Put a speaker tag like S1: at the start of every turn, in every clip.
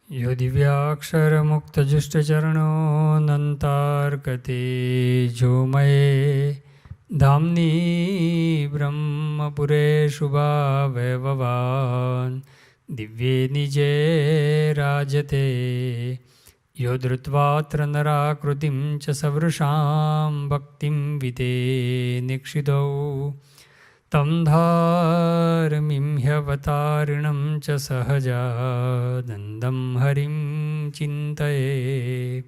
S1: यो दिव्याक्षरमुक्तजुष्टचरणोऽनन्तार्कते झोमये धाम्नी ब्रह्मपुरे शुभावैभवान् दिव्ये निजे राजते यो धृत्वात्र नराकृतिं च सवृषां भक्तिं विते निक्षितौ तं धार्मिह्यवतारिणं च सहजानन्दं हरिं चिन्तये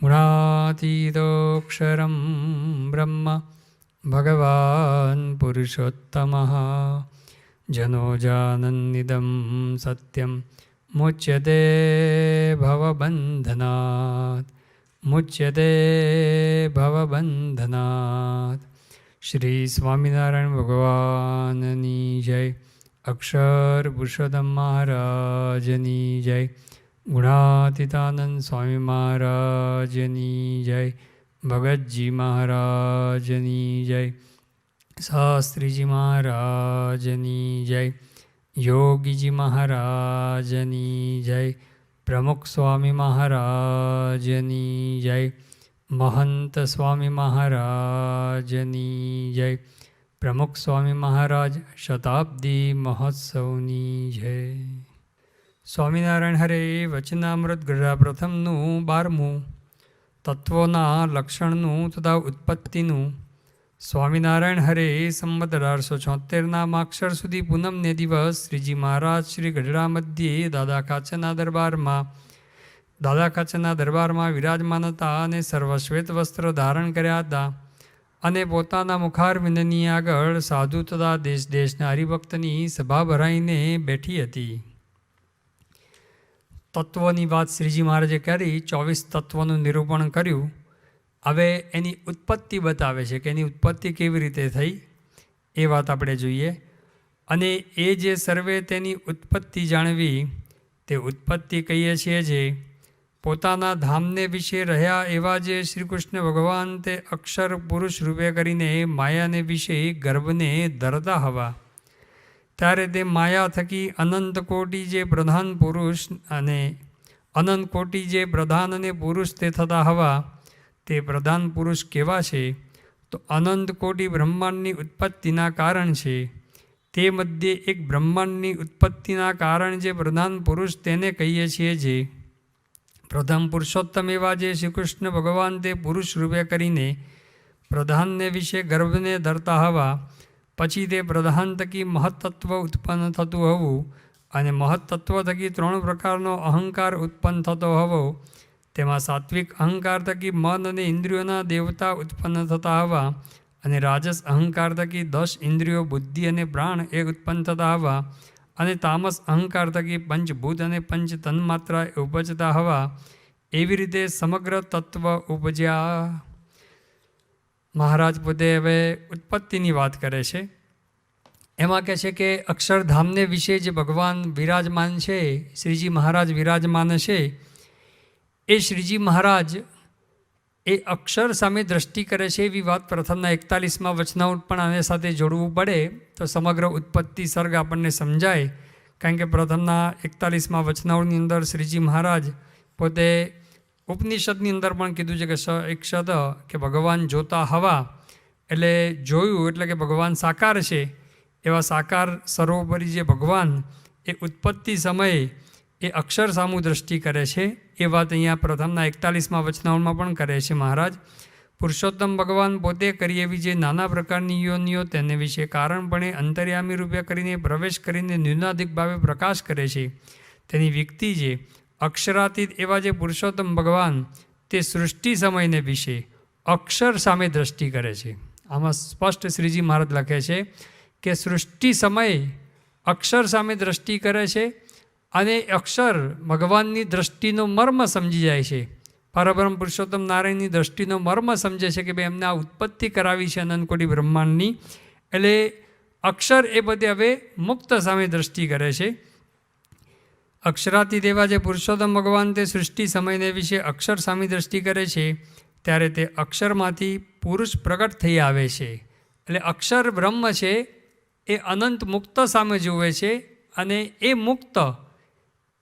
S1: गुणातीतोऽक्षरं ब्रह्म भगवान् पुरुषोत्तमः जनो जानन्निदं सत्यं मुच्यते भवबन्धनात् श्री स्वामिनारायण भगवाननी जय। अक्षर पुरुषोत्तम महाराजनी जय। गुणातीतानंद स्वामी महाराजनी जय। भगतजी महाराजनी जय। शास्त्रीजी महाराजनी जय। योगीजी महाराजनी जय। प्रमुख स्वामी महाराजनी जय। महंत स्वामी महाराजनी जय। प्रमुख स्वामी महाराज शताब्दी महोत्सवनी जय। स्वामीनारायण हरे वचनामृत गढ़ा प्रथमनु 12મું तत्वोना लक्षणनु तथा उत्पत्तिनु। स्वामीनारायण हरे संवत 1876 माक्षर सुधी पूनમને દિવસ શ્રીજી મહારાજ શ્રી ગઢડા મધ્યે દાદા કાચના દરબારમાં વિરાજમાન હતા અને સર્વશ્વેત વસ્ત્ર ધારણ કર્યા હતા અને પોતાના મુખારવિંદની આગળ સાધુ તથા દેશ દેશના હરિભક્તની સભા ભરાઈને બેઠી હતી। તત્વની વાત શ્રીજી મહારાજે કરી, 24 તત્વોનું નિરૂપણ કર્યું। હવે એની ઉત્પત્તિ બતાવે છે કે એની ઉત્પત્તિ કેવી રીતે થઈ એ વાત આપણે જોઈએ। અને એ જે સર્વે તેની ઉત્પત્તિ જાણવી, તે ઉત્પત્તિ કહીએ છીએ જે પોતાના ધામને વિશે રહ્યા એવા જે શ્રી કૃષ્ણ ભગવાન તે અક્ષર પુરુષ રૂપે કરીને માયાને વિશે ગર્ભને ધરતા હવા, ત્યારે તે માયા થકી અનંત કોટી જે પ્રધાન પુરુષ અને અનંત કોટી જે પ્રધાન અને પુરુષ તે થતા હવા, તે પ્રધાન પુરુષ કેવા છે? તો અનંત કોટી બ્રહ્માંડની ઉત્પત્તિના કારણ છે। તે મધ્યે એક બ્રહ્માંડની ઉત્પત્તિના કારણ જે પ્રધાન પુરુષ તેને કહીએ છીએ જે પ્રથમ પુરુષોત્તમ એવા જે શ્રી કૃષ્ણ ભગવાન તે પુરુષ રૂપે કરીને પ્રધાનને વિશે ગર્ભને ધરતા હવા, પછી તે પ્રધાન થકી મહત્તત્વ ઉત્પન્ન થતું હોવું અને મહત્તત્વ થકી 3 પ્રકારનો અહંકાર ઉત્પન્ન થતો હોવો, તેમાં સાત્વિક અહંકાર થકી મન અને ઇન્દ્રિયોના દેવતા ઉત્પન્ન થતા હવા અને રાજસ અહંકાર થકી 10 ઇન્દ્રિયો બુદ્ધિ અને પ્રાણ એ ઉત્પન્ન થતા હવા અને તામસ અહંકાર થકી પંચભૂત અને પંચ તન્માત્રા ઉપજતા હવા, એવી રીતે સમગ્ર તત્વ ઉપજ્યા। મહારાજ પોતે હવે ઉત્પત્તિની વાત કરે છે। એમાં કહે છે કે અક્ષરધામને વિશે જે ભગવાન વિરાજમાન છે, શ્રીજી મહારાજ વિરાજમાન છે, એ શ્રીજી મહારાજ એ અક્ષર સામે દ્રષ્ટિ કરે છે એવી વાત પ્રથમના 41મા વચનાઉટ પણ આને સાથે જોડવું પડે તો સમગ્ર ઉત્પત્તિ સર્ગ આપણને સમજાય। કારણ કે પ્રથમના 41મા વચનાઉટની અંદર શ્રીજી મહારાજ પોતે ઉપનિષદની અંદર પણ કીધું છે કે એક શબ્દ કે ભગવાન જોતા હવા, એટલે જોયું એટલે કે ભગવાન સાકાર છે। એવા સાકાર સર્વોપરી જે ભગવાન એ ઉત્પત્તિ સમયે એ અક્ષર સામું દ્રષ્ટિ કરે છે। એ વાત અહીંયા પ્રથમના 41મા વચનાઉટમાં પણ કરે છે મહારાજ। પુરુષોત્તમ ભગવાન પોતે કરી એવી જે નાના પ્રકારની યોનિઓ તેને વિશે કારણપણે અંતર્યામી રૂપે કરીને પ્રવેશ કરીને ન્યૂનાધિક ભાવે પ્રકાશ કરે છે। તેની વ્યક્તિ જે અક્ષરાતીત એવા જે પુરુષોત્તમ ભગવાન તે સૃષ્ટિ સમયને વિશે અક્ષર સામે દ્રષ્ટિ કરે છે। આમાં સ્પષ્ટ શ્રીજી મહારાજ લખે છે કે સૃષ્ટિ સમયે અક્ષર સામે દ્રષ્ટિ કરે છે અને અક્ષર ભગવાનની દ્રષ્ટિનો મર્મ સમજી જાય છે। પરબ્રહ્મ પુરુષોત્તમ નારાયણની દ્રષ્ટિનો મર્મ સમજે છે કે ભાઈ એમને આ ઉત્પત્તિ કરાવી છે અનંતકોટી બ્રહ્માંડની, એટલે અક્ષર એ બધે હવે મુક્ત સામે દ્રષ્ટિ કરે છે। અક્ષરાતી દેવા જે પુરુષોત્તમ ભગવાન તે સૃષ્ટિ સમયને વિશે અક્ષર સામે દ્રષ્ટિ કરે છે, ત્યારે તે અક્ષરમાંથી પુરુષ પ્રગટ થઈ આવે છે। એટલે અક્ષર બ્રહ્મ છે એ અનંત મુક્ત સામે જુએ છે અને એ મુક્ત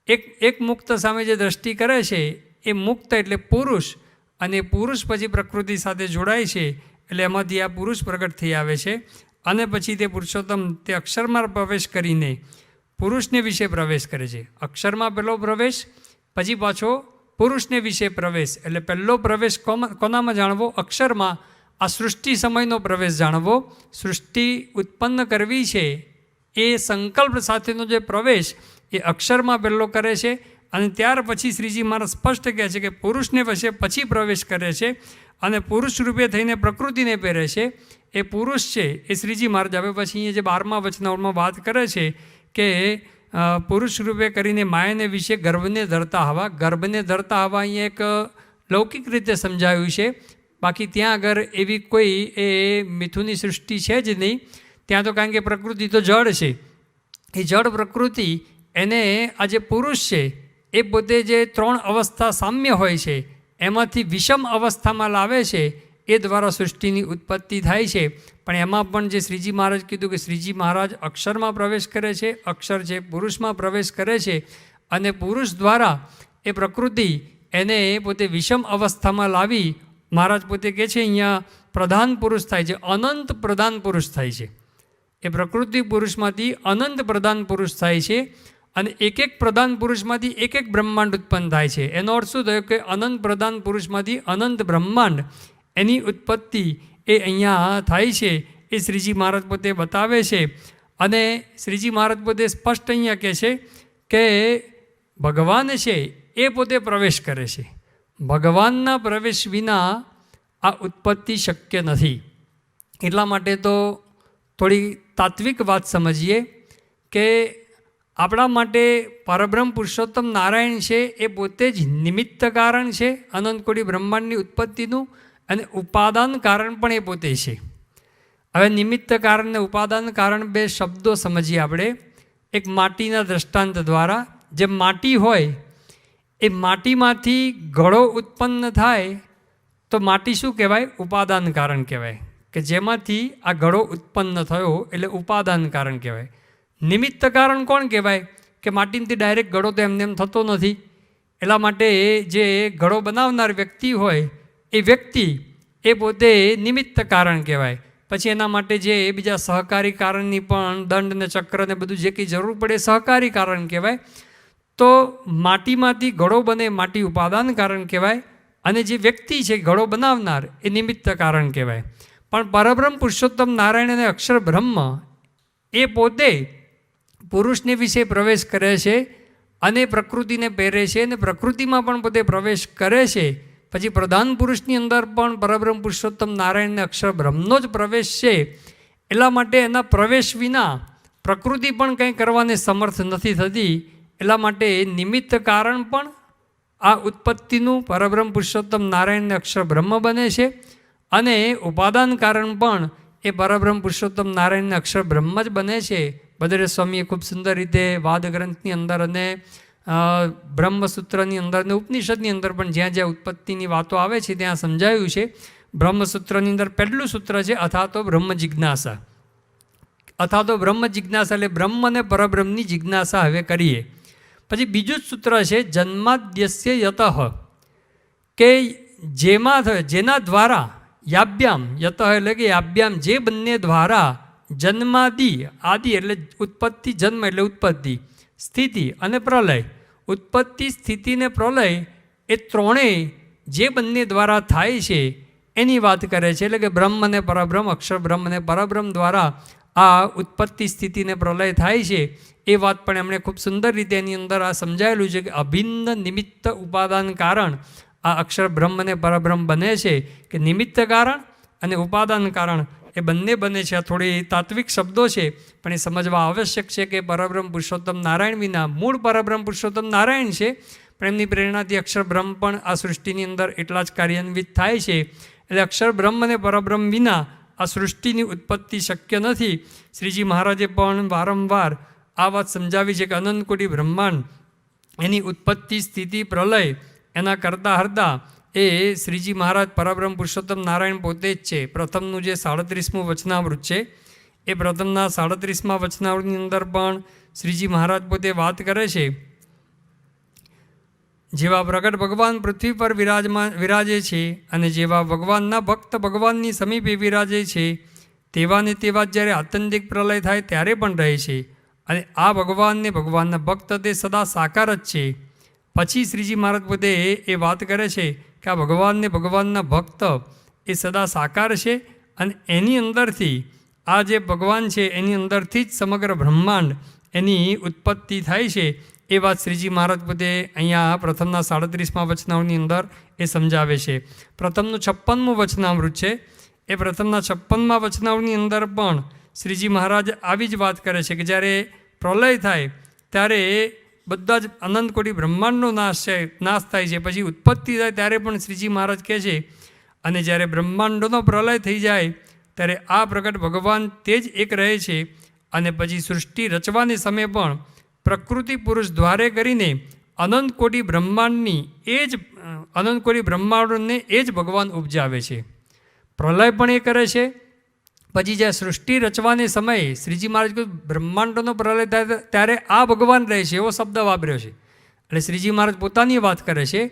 S1: એક મુક્ત સામે જે દ્રષ્ટિ કરે છે એ મુક્ત એટલે પુરુષ, અને પુરુષ પછી પ્રકૃતિ સાથે જોડાય છે એટલે એમાંથી આ પુરુષ પ્રગટ થઈ આવે છે. અને પછી તે પુરુષોત્તમ તે અક્ષરમાં પ્રવેશ કરીને પુરુષને વિશે પ્રવેશ કરે છે. અક્ષરમાં પહેલો પ્રવેશ, પછી પાછો પુરુષને વિશે પ્રવેશ. એટલે પહેલો પ્રવેશ કોનામાં જાણવો? અક્ષરમાં. આ સૃષ્ટિ સમયનો પ્રવેશ જાણવો. સૃષ્ટિ ઉત્પન્ન કરવી છે એ સંકલ્પ સાથેનો જે પ્રવેશ એ અક્ષરમાં પહેલો કરે છે. અને ત્યાર પછી શ્રીજી મહારાજ સ્પષ્ટ કહે છે કે પુરુષને વશે પછી પ્રવેશ કરે છે અને પુરુષ રૂપે થઈને પ્રકૃતિને પહેરે છે. એ પુરુષ છે એ શ્રીજી મહારાજ હવે પછી અહીંયા જે 12મા વચનાવળમાં વાત કરે છે કે પુરુષ રૂપે કરીને માયાને વિશે ગર્ભને ધરતા હવા. ગર્ભને ધરતા હવા અહીંયા એક લૌકિક રીતે સમજાવ્યું છે. બાકી ત્યાં આગળ એવી કોઈ એ મિથુની સૃષ્ટિ છે જ નહીં. ત્યાં તો કારણ કે પ્રકૃતિ તો જળ છે. એ જળ પ્રકૃતિ એને આ જે પુરુષ છે એ પોતે જે 3 અવસ્થા સામ્ય હોય છે એમાંથી વિષમ અવસ્થામાં લાવે છે. એ દ્વારા સૃષ્ટિની ઉત્પત્તિ થાય છે. પણ એમાં પણ જે શ્રીજી મહારાજ કીધું કે શ્રીજી મહારાજ અક્ષરમાં પ્રવેશ કરે છે, અક્ષર છે પુરુષમાં પ્રવેશ કરે છે, અને પુરુષ દ્વારા એ પ્રકૃતિ એને પોતે વિષમ અવસ્થામાં લાવી મહારાજ પોતે કહે છે અહીંયા પ્રધાન પુરુષ થાય છે, અનંત પ્રધાન પુરુષ થાય છે. એ પ્રકૃતિ પુરુષમાંથી અનંત પ્રધાન પુરુષ થાય છે. અને એક પ્રધાન પુરુષમાંથી એક બ્રહ્માંડ ઉત્પન્ન થાય છે. એનો અર્થ શું થયો કે અનંત પ્રધાન પુરુષમાંથી અનંત બ્રહ્માંડ એની ઉત્પત્તિ એ અહીંયા થાય છે. એ શ્રીજી મહારાજ પોતે બતાવે છે. અને શ્રીજી મહારાજ પોતે સ્પષ્ટ અહીંયા કહે છે કે ભગવાન છે એ પોતે પ્રવેશ કરે છે. ભગવાનના પ્રવેશ વિના આ ઉત્પત્તિ શક્ય નથી. એટલા માટે તો થોડી તાત્વિક વાત સમજીએ કે આપણા માટે પરબ્રહ્મ પુરુષોત્તમ નારાયણ છે એ પોતે જ નિમિત્ત કારણ છે અનંત કોટી બ્રહ્માંડની ઉત્પત્તિનું, અને ઉપાદાન કારણ પણ એ પોતે છે. હવે નિમિત્ત કારણ ને ઉપાદાન કારણ 2 શબ્દો સમજીએ આપણે. એક માટીના દ્રષ્ટાંત દ્વારા. જે માટી હોય એ માટીમાંથી ઘડો ઉત્પન્ન થાય તો માટી શું કહેવાય? ઉપાદાન કારણ કહેવાય. કે જેમાંથી આ ઘડો ઉત્પન્ન થયો એટલે ઉપાદાન કારણ કહેવાય. નિમિત્ત કારણ કોણ કહેવાય? કે માટીમાંથી ડાયરેક્ટ ઘડો તો એમને એમ થતો નથી. એટલા માટે જે ઘડો બનાવનાર વ્યક્તિ હોય એ વ્યક્તિ એ પોતે નિમિત્ત કારણ કહેવાય. પછી એના માટે જે બીજા સહકારી કારણની પણ દંડ ને ચક્ર ને બધું જે કંઈ જરૂર પડે સહકારી કારણ કહેવાય. તો માટીમાંથી ઘડો બને માટી ઉપાદાન કારણ કહેવાય. અને જે વ્યક્તિ છે ઘડો બનાવનાર એ નિમિત્ત કારણ કહેવાય. પણ પરબ્રહ્મ પુરુષોત્તમ નારાયણ અને અક્ષર બ્રહ્મ એ પોતે પુરુષને વિશે પ્રવેશ કરે છે અને પ્રકૃતિને પહેરે છે, અને પ્રકૃતિમાં પણ પોતે પ્રવેશ કરે છે. પછી પ્રધાન પુરુષની અંદર પણ પરબ્રહ્મ પુરુષોત્તમ નારાયણને અક્ષર બ્રહ્મનો જ પ્રવેશ છે. એટલા માટે એના પ્રવેશ વિના પ્રકૃતિ પણ કંઈ કરવાને સમર્થ નથી થતી. એટલા માટે નિમિત્ત કારણ પણ આ ઉત્પત્તિનું પરબ્રહ્મ પુરુષોત્તમ નારાયણને અક્ષર બ્રહ્મ બને છે, અને ઉપાદાન કારણ પણ એ પરબ્રહ્મ પુરુષોત્તમ નારાયણને અક્ષર બ્રહ્મ જ બને છે. બદરે સ્વામીએ ખૂબ સુંદર રીતે વાદ ગ્રંથની અંદર અને બ્રહ્મસૂત્રની અંદર અને ઉપનિષદની અંદર પણ જ્યાં જ્યાં ઉત્પત્તિની વાતો આવે છે ત્યાં સમજાયું છે. બ્રહ્મસૂત્રની અંદર પહેલું સૂત્ર છે અથા તો બ્રહ્મ જિજ્ઞાસા. અથા તો બ્રહ્મ જિજ્ઞાસા એટલે બ્રહ્મ અને પરબ્રહ્મની જિજ્ઞાસા હવે કરીએ. પછી બીજું જ સૂત્ર છે જન્માદ્યસ્ય યતઃ, કે જેના દ્વારા યાભ્યામ યતઃ એટલે કે યાભ્યામ જે બંને દ્વારા જન્માદિ, આદિ એટલે ઉત્પત્તિ, જન્મ એટલે ઉત્પત્તિ, સ્થિતિ અને પ્રલય. ઉત્પત્તિ, સ્થિતિ ને પ્રલય એ ત્રણેય જે બંને દ્વારા થાય છે એની વાત કરે છે. એટલે કે બ્રહ્મ અને પરબ્રહ્મ, અક્ષર બ્રહ્મ અને પરબ્રહ્મ દ્વારા આ ઉત્પત્તિ, સ્થિતિ ને પ્રલય થાય છે. એ વાત પણ એમણે ખૂબ સુંદર રીતે એની અંદર આ સમજાયેલું છે કે અભિન્ન નિમિત્ત ઉપાદાન કારણ આ અક્ષર બ્રહ્મ અને પરબ્રહ્મ બને છે. કે નિમિત્ત કારણ અને ઉપાદાન કારણ એ બંને બને છે. આ થોડી તાત્વિક શબ્દો છે પણ એ સમજવા આવશ્યક છે કે પરબ્રહ્મ પુરુષોત્તમ નારાયણ વિના, મૂળ પરબ્રહ્મ પુરુષોત્તમ નારાયણ છે પણ એમની પ્રેરણાથી અક્ષર બ્રહ્મ પણ આ સૃષ્ટિની અંદર એટલા જ કાર્યાન્વિત થાય છે. એટલે અક્ષર બ્રહ્મ અને પરબ્રહ્મ વિના આ સૃષ્ટિની ઉત્પત્તિ શક્ય નથી. શ્રીજી મહારાજે પણ વારંવાર આ વાત સમજાવી છે કે અનંત કોટી બ્રહ્માંડ એની ઉત્પત્તિ, સ્થિતિ, પ્રલય એના કરતાં હરતા એ શ્રીજી મહારાજ પરબ્રહ્મ પુરુષોત્તમ નારાયણ પોતે જ છે. પ્રથમનું જે 37મું વચનામૃત છે એ પ્રથમના 37મા વચનામૃતની અંદર પણ શ્રીજી મહારાજ પોતે વાત કરે છે જેવા પ્રગટ ભગવાન પૃથ્વી પર વિરાજે છે અને જેવા ભગવાનના ભક્ત ભગવાનની સમીપે વિરાજે છે તેવા ને તેવા જ્યારે આત્યંતિક પ્રલય થાય ત્યારે પણ રહે છે. અને આ ભગવાનને ભગવાનના ભક્ત તે સદા સાકાર જ છે. પછી શ્રીજી મહારાજ પોતે એ વાત કરે છે કે આ ભગવાનને ભગવાનના ભક્ત એ સદા સાકાર છે અને એની અંદરથી આ જે ભગવાન છે એની અંદરથી જ સમગ્ર બ્રહ્માંડ એની ઉત્પત્તિ થાય છે. એ વાત શ્રીજી મહારાજ પોતે અહીંયા પ્રથમના 37મા વચનાવની અંદર એ સમજાવે છે. પ્રથમનું 56મું વચનામૃત છે. એ પ્રથમના 56મા વચનાવની અંદર પણ શ્રીજી મહારાજ આવી જ વાત કરે છે કે જ્યારે પ્રલય થાય ત્યારે બધા જ અનંત કોટી બ્રહ્માંડનો નાશ થાય છે. પછી ઉત્પત્તિ થાય ત્યારે પણ શ્રીજી મહારાજ કહે છે અને જ્યારે બ્રહ્માંડોનો પ્રલય થઈ જાય ત્યારે આ પ્રગટ ભગવાન તે જ એક રહે છે. અને પછી સૃષ્ટિ રચવાને સમયે પણ પ્રકૃતિ પુરુષ દ્વારે કરીને અનંત કોટી બ્રહ્માંડોને એ જ ભગવાન ઉપજાવે છે. પ્રલય પણ એ કરે છે. પછી જ્યારે સૃષ્ટિ રચવાને સમયે શ્રીજી મહારાજ કહ્યું બ્રહ્માંડોનો પ્રલય થાય ત્યારે આ ભગવાન રહે છે એવો શબ્દ વાપર્યો છે. એટલે શ્રીજી મહારાજ પોતાની વાત કરે છે.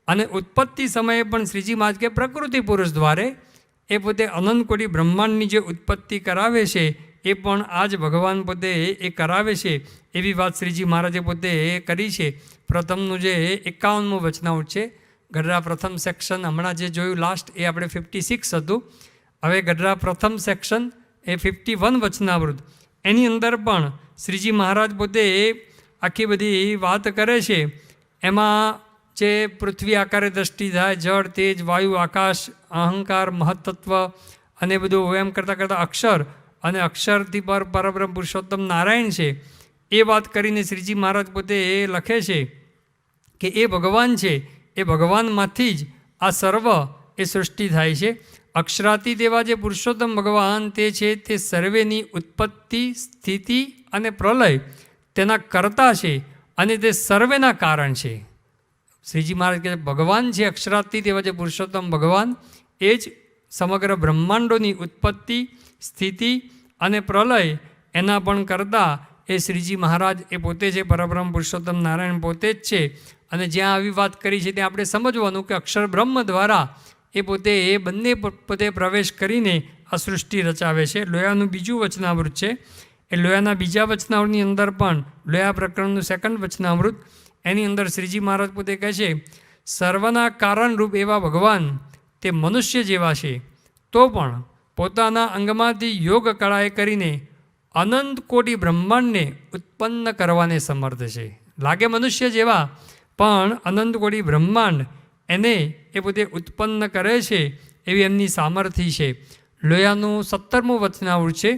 S1: અને ઉત્પત્તિ સમયે પણ શ્રીજી મહારાજ કે પ્રકૃતિ પુરુષ દ્વારે એ પોતે અનંત કોટી બ્રહ્માંડની જે ઉત્પત્તિ કરાવે છે એ પણ આ જ ભગવાન પોતે એ કરાવે છે. એવી વાત શ્રીજી મહારાજે પોતે કરી છે. પ્રથમનું જે 51મું વચનામૃત છે, ગઢડા પ્રથમ સેક્શન હમણાં જે જોયું લાસ્ટ એ આપણે 56 હતું. હવે ગઢડા પ્રથમ સેક્શન એ 51 વચનામૃત એની અંદર પણ શ્રીજી મહારાજ પોતે આખી બધી વાત કરે છે. એમાં જે પૃથ્વી આકારે દ્રષ્ટિ થાય, જળ, તેજ, વાયુ, આકાશ, અહંકાર, મહત્તત્વ અને બધું એમ કરતાં કરતાં અક્ષર અને અક્ષરથી પર પરબ્રહ્મ પુરુષોત્તમ નારાયણ છે એ વાત કરીને શ્રીજી મહારાજ પોતે એ લખે છે કે એ ભગવાન છે એ ભગવાનમાંથી જ આ સર્વ એ સૃષ્ટિ થાય છે. અક્ષરાતીત એવા જે પુરુષોત્તમ ભગવાન તે છે તે સર્વેની ઉત્પત્તિ, સ્થિતિ અને પ્રલય તેના કર્તા છે અને તે સર્વેના કારણ છે. શ્રીજી મહારાજ કહે ભગવાન છે અક્ષરાતીત એવા જે પુરુષોત્તમ ભગવાન એ જ સમગ્ર બ્રહ્માંડોની ઉત્પત્તિ, સ્થિતિ અને પ્રલય એના પણ કરતા એ શ્રીજી મહારાજ એ પોતે છે. પરબ્રહ્મ પુરુષોત્તમ નારાયણ પોતે જ છે. અને જ્યાં આવી વાત કરી છે ત્યાં આપણે સમજવાનું કે અક્ષર બ્રહ્મ દ્વારા એ પોતે એ બંને પોતે પ્રવેશ કરીને આ સૃષ્ટિ રચાવે છે. લોયાનું બીજું વચનામૃત છે. એ લોયાના બીજા વચનામૃતની અંદર પણ લોયા પ્રકરણનું 2nd વચનામૃત એની અંદર શ્રીજી મહારાજ પોતે કહે છે સર્વના કારણરૂપ એવા ભગવાન તે મનુષ્ય જેવા છે તો પણ પોતાના અંગમાંથી યોગ કળાએ કરીને અનંત કોટી બ્રહ્માંડને ઉત્પન્ન કરવાને સમર્થ છે. લાગે મનુષ્ય જેવા પણ અનંત કોટી બ્રહ્માંડ એને એ પોતે ઉત્પન્ન કરે છે એવી એમની સામર્થ્ય છે. લોયાનું 17મું વચનામૃત છે,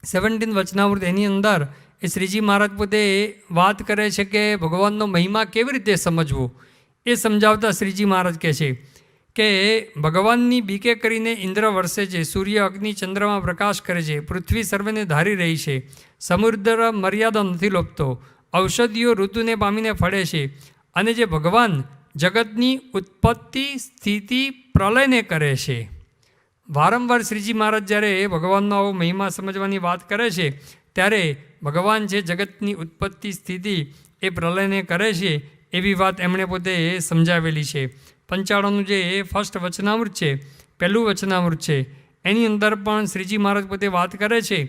S1: 17 વચનામૃત એની અંદર એ શ્રીજી મહારાજ પોતે વાત કરે છે કે ભગવાનનો મહિમા કેવી રીતે સમજવો એ સમજાવતા શ્રીજી મહારાજ કહે છે કે ભગવાનની બીકે કરીને ઇન્દ્ર વરસે છે, સૂર્ય, અગ્નિ, ચંદ્રમાં પ્રકાશ કરે છે, પૃથ્વી સર્વેને ધારી રહી છે, સમુદ્ર મર્યાદા નથી લોપતો, ઔષધિઓ ઋતુને પામીને ફળે છે અને જે ભગવાન જગતની ઉત્પત્તિ, સ્થિતિ, પ્રલયને કરે છે. વારંવાર શ્રીજી મહારાજ જ્યારે ભગવાનનો આવો મહિમા સમજવાની વાત કરે છે ત્યારે ભગવાન જે જગતની ઉત્પત્તિ, સ્થિતિ એ પ્રલયને કરે છે એવી વાત એમણે પોતે સમજાવેલી છે. 95નું જે ફર્સ્ટ વચનામૃત છે, પહેલું વચનામૃત છે એની અંદર પણ શ્રીજી મહારાજ પોતે વાત કરે છે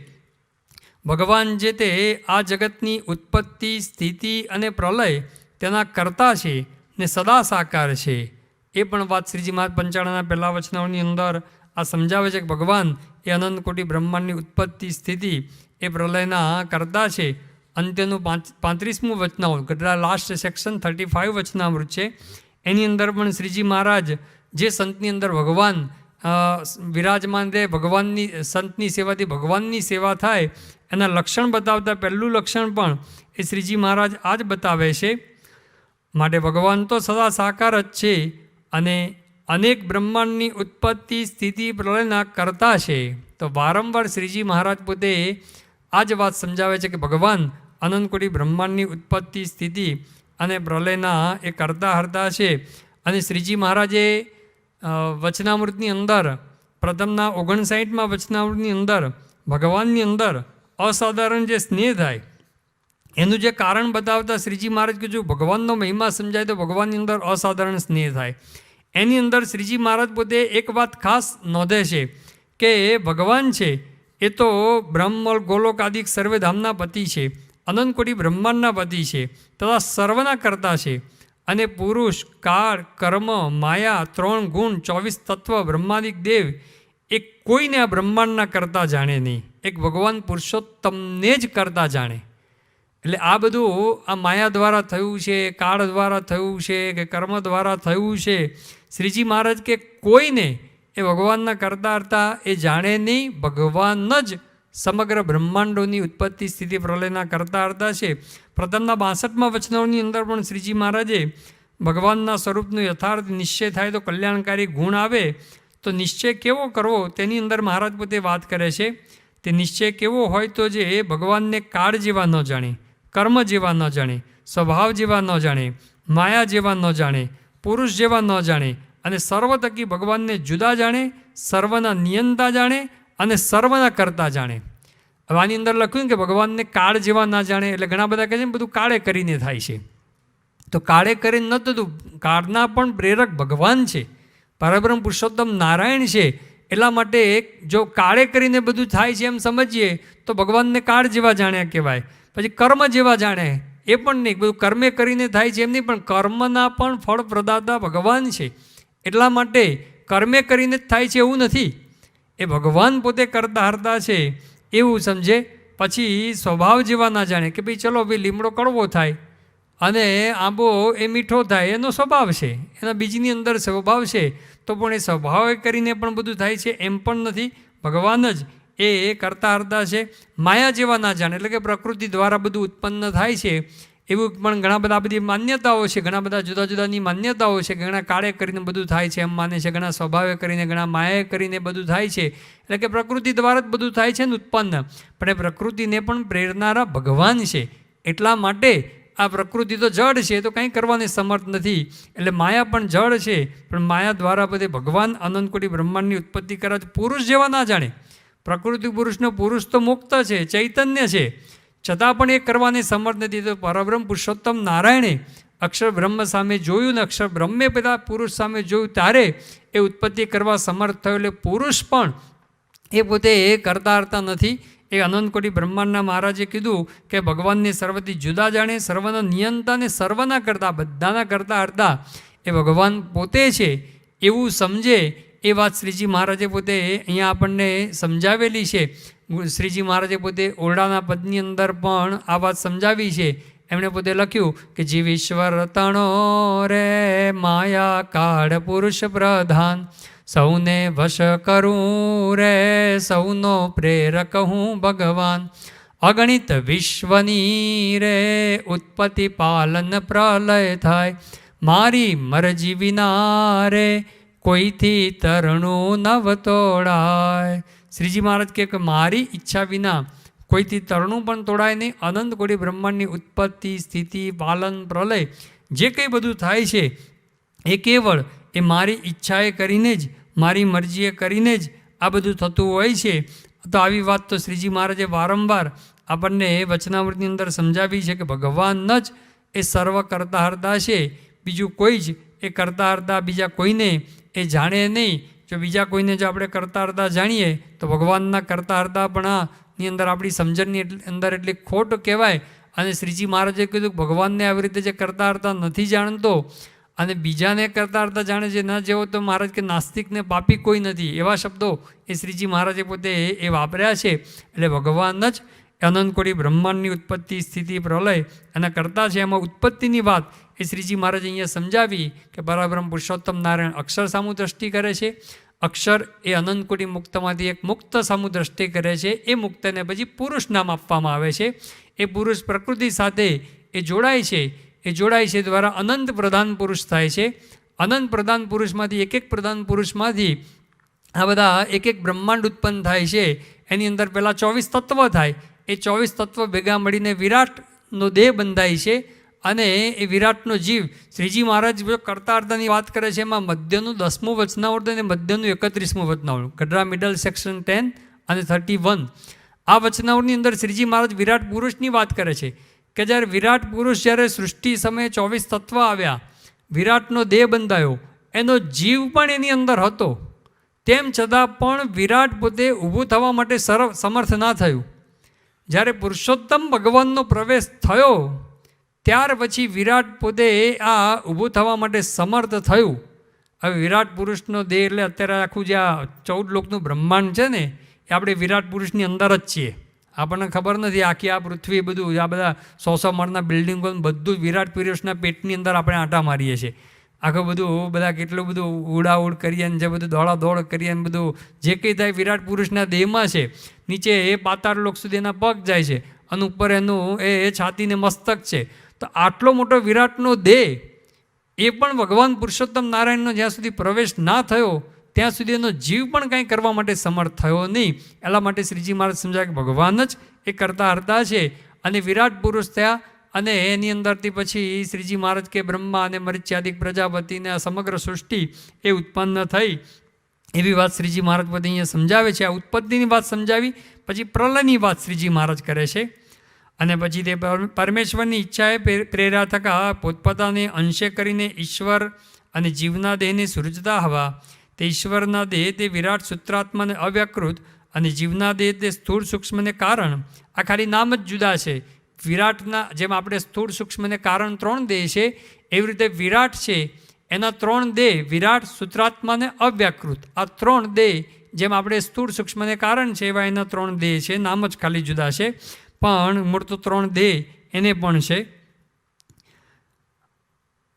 S1: ભગવાન જે તે આ જગતની ઉત્પત્તિ, સ્થિતિ અને પ્રલય તેના કર્તા છે ને સદા સાકાર છે. એ પણ વાત શ્રીજી મહારાજ 95ના પહેલા વચનાઓની અંદર આ સમજાવે છે કે ભગવાન એ અનંત કોટી બ્રહ્માંડની ઉત્પત્તિ, સ્થિતિ એ પ્રલયના કર્તા છે. અંત્યનું 35મું વચનામૃત ગઢડા લાસ્ટ સેક્શન 35 વચનામૃત છે એની અંદર પણ શ્રીજી મહારાજ જે સંતની અંદર ભગવાન વિરાજમાન રહે, ભગવાનની સંતની સેવાથી ભગવાનની સેવા થાય એના લક્ષણ બતાવતા પહેલું લક્ષણ પણ એ શ્રીજી મહારાજ આ જ બતાવે છે. માટે ભગવાન તો સદા સાકાર જ છે અને અનેક બ્રહ્માંડની ઉત્પત્તિ, સ્થિતિ, પ્રલયના કર્તા છે. તો વારંવાર શ્રીજી મહારાજ પોતે આ જ વાત સમજાવે છે કે ભગવાન અનંત કોટી બ્રહ્માંડની ઉત્પત્તિ, સ્થિતિ અને પ્રલયના એ કરતા હરતા છે. અને શ્રીજી મહારાજે વચનામૃતની અંદર પ્રથમના 59મા વચનામૃતની અંદર ભગવાનની અંદર અસાધારણ જે સ્નેહ થાય એનું જે કારણ બતાવતા શ્રીજી મહારાજ કે જો ભગવાનનો મહિમા સમજાય તો ભગવાનની અંદર અસાધારણ સ્નેહ થાય. એની અંદર શ્રીજી મહારાજ પોતે એક વાત ખાસ નોંધે છે કે ભગવાન છે એ તો બ્રહ્મ ગોલોક આદિક સર્વે ધામના પતિ છે, અનંત કોટી બ્રહ્માંડના પતિ છે તથા સર્વના કરતા છે. અને પુરુષ, કાળ, કર્મ, માયા, 3 ગુણ, 24 તત્વ, બ્રહ્માદિક દેવ એ કોઈને આ બ્રહ્માંડના કરતા જાણે નહીં, એક ભગવાન પુરુષોત્તમને જ કરતા જાણે. એટલે આ બધું આ માયા દ્વારા થયું છે, કાળ દ્વારા થયું છે કે કર્મ દ્વારા થયું છે. શ્રીજી મહારાજ કે કોઈને એ ભગવાનના કરતા હતા એ જાણે નહીં, ભગવાન જ સમગ્ર બ્રહ્માંડોની ઉત્પત્તિ સ્થિતિ પ્રલયના કરતા હતા છે. પ્રથમના 62મા વચનોની અંદર પણ શ્રીજી મહારાજે ભગવાનના સ્વરૂપનો યથાર્થ નિશ્ચય થાય તો કલ્યાણકારી ગુણ આવે તો નિશ્ચય કેવો કરવો તેની અંદર મહારાજ પોતે વાત કરે છે. તે નિશ્ચય કેવો હોય તો જે ભગવાનને કાળ જેવા ન જાણે, કર્મ જેવા ન જાણે, સ્વભાવ જેવા ન જાણે, માયા જેવા ન જાણે, પુરુષ જેવા ન જાણે અને સર્વ થકી ભગવાનને જુદા જાણે, સર્વના નિયંતા જાણે અને સર્વના કરતા જાણે. હવે આની અંદર લખ્યું કે ભગવાનને કાળ જેવા ના જાણે, એટલે ઘણા બધા કહે છે બધું કાળે કરીને થાય છે. તો કાળે કરીને ન થતું, કાળના પણ પ્રેરક ભગવાન છે, પરબ્રહ્મ પુરુષોત્તમ નારાયણ છે. એટલા માટે જો કાળે કરીને બધું થાય છે એમ સમજીએ તો ભગવાનને કાળ જેવા જાણ્યા કહેવાય. પછી કર્મ જેવા જાણે એ પણ નહીં, બધું કર્મે કરીને થાય છે એમ નહીં, પણ કર્મના પણ ફળ પ્રદાતા ભગવાન છે. એટલા માટે કર્મે કરીને જ થાય છે એવું નથી, એ ભગવાન પોતે કરતા હરતા છે એવું સમજે. પછી સ્વભાવ જેવા ના જાણે કે ભાઈ ચલો ભાઈ લીમડો કડવો થાય અને આંબો એ મીઠો થાય, એનો સ્વભાવ છે, એના બીજની અંદર સ્વભાવ છે, તો પણ એ સ્વભાવ કરીને પણ બધું થાય છે એમ પણ નથી. ભગવાન જ એ કરતા હરતા છે. માયા જેવા ના જાણે એટલે કે પ્રકૃતિ દ્વારા બધું ઉત્પન્ન થાય છે એવું પણ ઘણા બધા બધી માન્યતાઓ છે, ઘણા બધા જુદા જુદાની માન્યતાઓ છે. ઘણા કાળે કરીને બધું થાય છે એમ માને છે, ઘણા સ્વભાવે કરીને, ઘણા માયાએ કરીને બધું થાય છે. એટલે કે પ્રકૃતિ દ્વારા જ બધું થાય છે ને ઉત્પન્ન, પણ એ પ્રકૃતિને પણ પ્રેરનારા ભગવાન છે. એટલા માટે આ પ્રકૃતિ તો જડ છે તો કંઈ કરવાની સમર્થ નથી, એટલે માયા પણ જડ છે, પણ માયા દ્વારા બધે ભગવાન અનંત કોટી બ્રહ્માંડની ઉત્પત્તિ કરે છે. પુરુષ જેવા ના જાણે, પ્રકૃતિ પુરુષનો પુરુષ તો મુક્ત છે, ચૈતન્ય છે, છતાં પણ એ કરવાની સમર્થ નથી. તો પરબ્રહ્મ પુરુષોત્તમ નારાયણે અક્ષર બ્રહ્મ સામે જોયું ને અક્ષર બ્રહ્મે પેલા પુરુષ સામે જોયું ત્યારે એ ઉત્પત્તિ કરવા સમર્થ થયો. એટલે પુરુષ પણ એ પોતે એ કરતા હરતા નથી. એ અનંત કોટી બ્રહ્માંડના મહારાજે કીધું કે ભગવાનને સર્વથી જુદા જાણે, સર્વના નિયંતા ને સર્વના કરતા, બધાના કરતા હરતા એ ભગવાન પોતે છે એવું સમજે. એ વાત શ્રીજી મહારાજે પોતે અહીંયા આપણને સમજાવેલી છે. શ્રીજી મહારાજે પોતે ઓરડાના પદની અંદર પણ આ વાત સમજાવી છે. એમણે પોતે લખ્યું કે જીવ ઈશ્વર તણો રે માયા કાળ પુરુષ પ્રધાન, સૌને વશ કરું રે સૌનો પ્રેરક હું ભગવાન, અગણિત વિશ્વની રે ઉત્પત્તિ પાલન પ્રલય થાય, મારી મરજી વિના રે કોઈથી તરણું નવ તોડાય. શ્રીજી મહારાજ કે મારી ઈચ્છા વિના કોઈથી તરણું પણ તોડાય નહીં. અનંત કોટી બ્રહ્માંડની ઉત્પત્તિ સ્થિતિ પાલન પ્રલય જે કંઈ બધું થાય છે એ કેવળ એ મારી ઈચ્છાએ કરીને જ, મારી મરજીએ કરીને જ આ બધું થતું હોય છે. તો આવી વાત તો શ્રીજી મહારાજે વારંવાર આપણને વચનામૃતની અંદર સમજાવી છે કે ભગવાન જ એ સર્વ કરતા હરતા છે, બીજું કોઈ જ એ કરતા હરતા બીજા કોઈને એ જાણે નહીં. જો બીજા કોઈને જો આપણે કરતા હરતા જાણીએ તો ભગવાનના કરતા હરતાપણાની અંદર આપણી સમજણની અંદર એટલી ખોટ કહેવાય. અને શ્રીજી મહારાજે કીધું કે ભગવાનને આવી રીતે જે કરતા હરતા નથી જાણતો અને બીજાને કરતા હરતા જાણે છે ન જેવો, તો મહારાજ કે નાસ્તિકને પાપી કોઈ નથી, એવા શબ્દો એ શ્રીજી મહારાજે પોતે એ વાપર્યા છે. એટલે ભગવાન જ અનંત કોટી બ્રહ્માંડની ઉત્પત્તિ સ્થિતિ પ્રલય એના કરતા છે. એમાં ઉત્પત્તિની વાત એ શ્રીજી મહારાજે અહીંયા સમજાવી કે પરબ્રહ્મ પુરુષોત્તમ નારાયણ અક્ષર સામુ દ્રષ્ટિ કરે છે. અક્ષર એ અનંત કોટી મુક્તમાંથી એક મુક્ત સામુ દ્રષ્ટિ કરે છે. એ મુક્તને પછી પુરુષ નામ આપવામાં આવે છે. એ પુરુષ પ્રકૃતિ સાથે એ જોડાય છે. એ જોડાય છે દ્વારા અનંત પ્રધાન પુરુષ થાય છે. અનંત પ્રધાન પુરુષમાંથી એક પ્રધાન પુરુષમાંથી આ બધા એક બ્રહ્માંડ ઉત્પન્ન થાય છે. એની અંદર પહેલાં 24 તત્વ થાય. એ 24 તત્વ ભેગા મળીને વિરાટનો દેહ બંધાય છે. અને એ વિરાટનો જીવ શ્રીજી મહારાજ કરતા હરતાની વાત કરે છે. એમાં મધ્યનું 10મું વચનાવૃત અને મધ્યનું 31મું વચનાવૃત, ગઢડા મિડલ સેક્શન 10 અને 31, આ વચનાવૃતની અંદર શ્રીજી મહારાજ વિરાટ પુરુષની વાત કરે છે કે જ્યારે વિરાટ પુરુષ જ્યારે સૃષ્ટિ સમયે 24 તત્વ આવ્યા, વિરાટનો દેહ બંધાયો, એનો જીવ પણ એની અંદર હતો, તેમ છતાં પણ વિરાટ પોતે ઊભું થવા માટે સમર્થ ના થયું. જ્યારે પુરુષોત્તમ ભગવાનનો પ્રવેશ થયો ત્યાર પછી વિરાટ પોતે આ ઊભું થવા માટે સમર્થ થયું. હવે વિરાટ પુરુષનો દેહ એટલે અત્યારે આખું જે આ 14 લોકનું બ્રહ્માંડ છે ને, એ આપણે વિરાટ પુરુષની અંદર જ છીએ. આપણને ખબર નથી આખી આ પૃથ્વી બધું આ બધા 100 માળના બિલ્ડિંગો બધું વિરાટ પુરુષના પેટની અંદર આપણે આંટા મારીએ છીએ. આખું બધું બધા કેટલું બધું ઉડાઉડ કરીએ ને જે બધું દોડાદોડ કરીએ ને બધું જે કંઈ થાય વિરાટ પુરુષના દેહમાં છે. નીચે એ પાતાળ લોક સુધી એના પગ જાય છે અને ઉપર એનું એ છાતીને મસ્તક છે. તો આટલો મોટો વિરાટનો દેહ એ પણ ભગવાન પુરુષોત્તમ નારાયણનો જ્યાં સુધી પ્રવેશ ના થયો ત્યાં સુધી એનો જીવ પણ કંઈ કરવા માટે સમર્થ થયો નહીં. એટલા માટે શ્રીજી મહારાજ સમજાય કે ભગવાન જ એ કરતા હરતા છે અને વિરાટ પુરુષ થયા. અને એની અંદરથી પછી શ્રીજી મહારાજ કે બ્રહ્મા અને મરીચ્યાદિક પ્રજાપતિને આ સમગ્ર સૃષ્ટિ એ ઉત્પન્ન થઈ. એવી વાત શ્રીજી મહારાજ પોતે અહીંયા સમજાવે છે. આ ઉત્પત્તિની વાત સમજાવી, પછી પ્રલયની વાત શ્રીજી મહારાજ કરે છે. અને પછી તે પરમેશ્વરની ઈચ્છાએ પ્રેર્યા થકા પોતપોતાને અંશે કરીને ઈશ્વર અને જીવના દેહને સૃજતા હવા. તે ઈશ્વરના દેહ તે વિરાટ સૂત્રાત્માને અવ્યકૃત અને જીવના દેહ તે સ્થૂળ સૂક્ષ્મને કારણ. આ ખાલી નામ જ જુદા છે. વિરાટના જેમ આપણે સ્થૂળ સૂક્ષ્મને કારણ 3 દેહ છે, એવી રીતે વિરાટ છે એના 3 દેહ, વિરાટ સૂત્રાત્માને અવ્યાકૃત. આ 3 દેહ જેમ આપણે સ્થૂળ સૂક્ષ્મને કારણ છે એવા એના 3 દેહ છે. નામ જ ખાલી જુદા છે પણ મૂળ તો 3 દેહ એને પણ છે.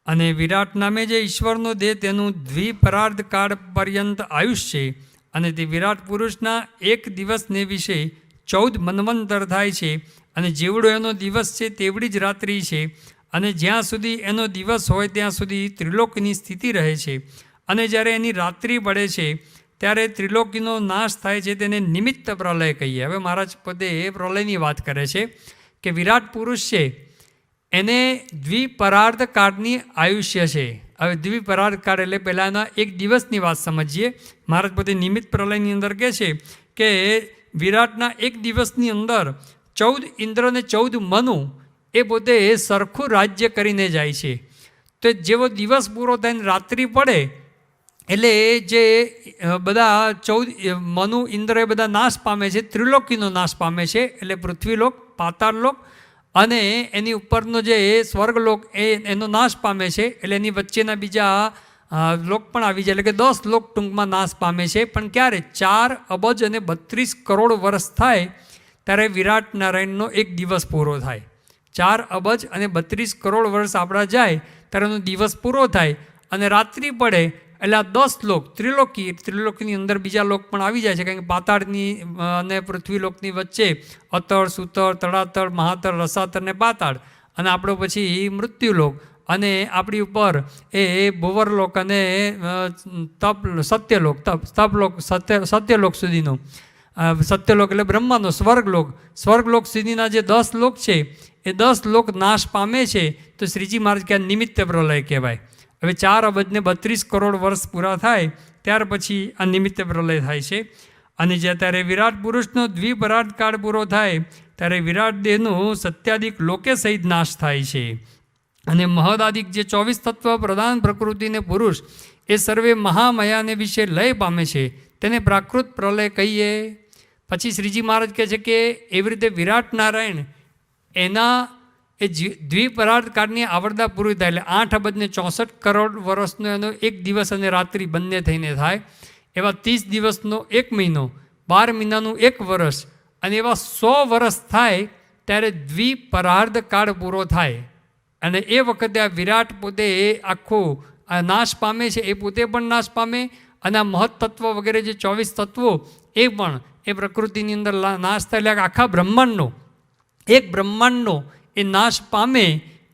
S1: અને વિરાટ નામે જે ઈશ્વરનો દેહ તેનું દ્વિપરાર્ધ કાળ પર્યંત આયુષ્ય છે. અને તે વિરાટ પુરુષના એક દિવસને વિશે 14 મન્વંતર થાય છે. અને જેવડો એનો દિવસ છે તેવડી જ રાત્રિ છે. અને જ્યાં સુધી એનો દિવસ હોય ત્યાં સુધી ત્રિલોકની સ્થિતિ રહે છે. અને જ્યારે એની રાત્રિ પડે છે ત્યારે ત્રિલોકીનો નાશ થાય છે, તેને નિમિત્ત પ્રલય કહીએ. હવે મહારાજ પોતે એ પ્રલયની વાત કરે છે કે વિરાટ પુરુષ છે એને દ્વિપરાર્ધ કાળની આયુષ્ય છે. હવે દ્વિપરાર્ધ કાળ એટલે પહેલાંના એક દિવસની વાત સમજીએ. મહારાજ પોતે નિમિત્ત પ્રલયની અંદર કહે છે કે વિરાટના એક દિવસની અંદર 14 ઇન્દ્ર અને 14 મનુ એ પોતે સરખું રાજ્ય કરીને જાય છે. તો જેવો દિવસ પૂરો થઈને રાત્રિ પડે એટલે જે બધા 14 મનુ ઇન્દ્ર એ બધા નાશ પામે છે, ત્રિલોકીનો નાશ પામે છે. એટલે પૃથ્વીલોક, પાતાળલોક અને એની ઉપરનો જે સ્વર્ગલોક એનો નાશ પામે છે. એટલે એની વચ્ચેના બીજા લોક પણ આવી જાય, એટલે કે 10 લોક ટૂંકમાં નાશ પામે છે. પણ ક્યારે 4 અબજ અને 32 કરોડ વર્ષ થાય ત્યારે વિરાટ નારાયણનો એક દિવસ પૂરો થાય. 4 અબજ અને 32 કરોડ વર્ષ આપણા જાય ત્યારે એનો દિવસ પૂરો થાય અને રાત્રિ પડે એટલે આ 10 લોક ત્રિલોકીની અંદર બીજા લોક પણ આવી જાય છે. કારણ કે પાતાળની અને પૃથ્વીલોકની વચ્ચે અતળ, સુતળ, તળાતળ, મહાતળ, રસાતળ ને પાતાળ અને આપણો પછી મૃત્યુલોક અને આપણી ઉપર એ ભુવરલોક અને સત્યલોક સુધીનો. સત્યલોક એટલે બ્રહ્માનો સ્વર્ગલોક સુધીના જે 10 લોક છે એ 10 લોક નાશ પામે છે. તો શ્રીજી મહારાજ કે નિમિત્ત પ્રલય કહેવાય. હવે 4 અબજ ને 32 કરોડ વર્ષ પૂરા થાય ત્યાર પછી આ નિમિત્ત પ્રલય થાય છે. અને જ્યારે વિરાટ પુરુષનો દ્વિપરાર્ધ કાળ પૂરો થાય ત્યારે વિરાટ દેહનો સત્યાદિક લોકે સહિત નાશ થાય છે. અને મહદાદિક જે 24 તત્વ પ્રધાન પ્રકૃતિને પુરુષ એ સર્વે મહામયાને વિશે લય પામે છે, તેને પ્રાકૃત પ્રલય કહીએ. પછી શ્રીજી મહારાજ કહે છે કે એવી રીતે વિરાટ નારાયણ એના એ દ્વિપરાર્ધ કાળની આવરદા પૂરી થાય એટલે 8 અબજ ને 64 કરોડ વર્ષનો એનો એક દિવસ અને રાત્રિ બંને થઈને થાય. એવા 30 દિવસનો 1 મહિનો, 12 મહિનાનું 1 વર્ષ અને એવા 100 વર્ષ થાય ત્યારે દ્વિપરાર્ધ કાળ પૂરો થાય. અને એ વખતે આ વિરાટ પોતે એ આખો નાશ પામે છે. એ પોતે પણ નાશ પામે અને આ મહત્તત્વ વગેરે જે 24 તત્વો એ પણ એ પ્રકૃતિની અંદર નાશ થાય. એટલે આખા બ્રહ્માંડનો એક બ્રહ્માંડનો એ નાશ પામે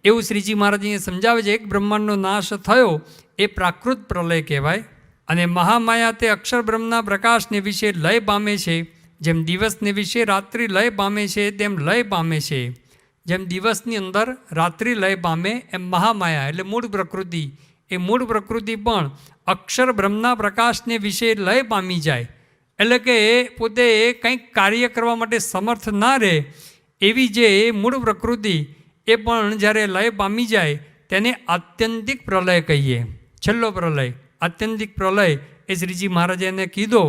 S1: એવું શ્રીજી મહારાજ સમજાવે છે. એક બ્રહ્માંડનો નાશ થયો એ પ્રાકૃત પ્રલય કહેવાય. અને મહામાયા તે અક્ષર બ્રહ્મના પ્રકાશને વિશે લય પામે છે. જેમ દિવસને વિશે રાત્રિ લય પામે છે તેમ લય પામે છે. જેમ દિવસની અંદર રાત્રિ લય પામે એમ મહામાયા એટલે મૂળ પ્રકૃતિ, એ મૂળ પ્રકૃતિ પણ અક્ષર બ્રહ્મના પ્રકાશને વિશે લય પામી જાય. એટલે કે પોતે કંઈક કાર્ય કરવા માટે સમર્થ ના રહે એવી જે મૂળ પ્રકૃતિ એ પણ જ્યારે લય પામી જાય તેને આત્યંતિક પ્રલય કહીએ. છેલ્લો પ્રલય, આત્યંતિક પ્રલય એ શ્રીજી મહારાજે એને કીધો.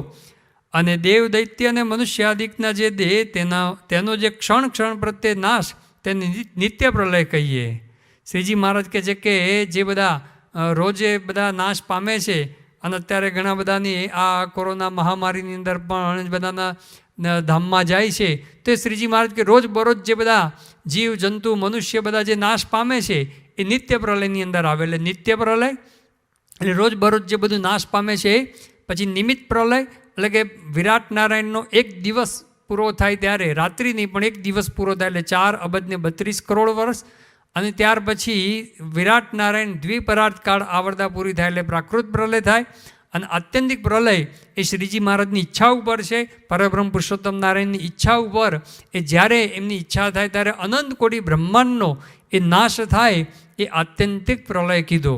S1: અને દેવ દૈત્ય અને મનુષ્યાદિકના જે દેહ તેનો જે ક્ષણ ક્ષણ પ્રત્યે નાશ તેને નિત્ય પ્રલય કહીએ. શ્રીજી મહારાજ કહે છે કે જે બધા રોજે બધા નાશ પામે છે અને અત્યારે ઘણા બધાની આ કોરોના મહામારીની અંદર પણ બધાના ધામમાં જાય છે, તો એ શ્રીજી મહારાજ કે રોજ બરોજ જે બધા જીવ જંતુ મનુષ્ય બધા જે નાશ પામે છે એ નિત્ય પ્રલયની અંદર આવે. એટલે નિત્ય પ્રલય એટલે રોજ બરોજ જે બધું નાશ પામે છે. પછી નિમિત્ત પ્રલય એટલે કે વિરાટ નારાયણનો એક દિવસ પૂરો થાય ત્યારે, રાત્રિ નહીં પણ એક દિવસ પૂરો થાય એટલે 4 અબજ ને 32 કરોડ વર્ષ. અને ત્યાર પછી વિરાટ નારાયણ દ્વિપરાર્થ કાળ આવરદા પૂરી થાય એટલે પ્રાકૃત પ્રલય થાય. અને આત્યંતિક પ્રલય એ શ્રીજી મહારાજની ઈચ્છા ઉપર છે, પરબ્રહ્મ પુરુષોત્તમ નારાયણની ઈચ્છા ઉપર. એ જ્યારે એમની ઈચ્છા થાય ત્યારે અનંત કોટી બ્રહ્માંડનો એ નાશ થાય એ આત્યંતિક પ્રલય કીધો.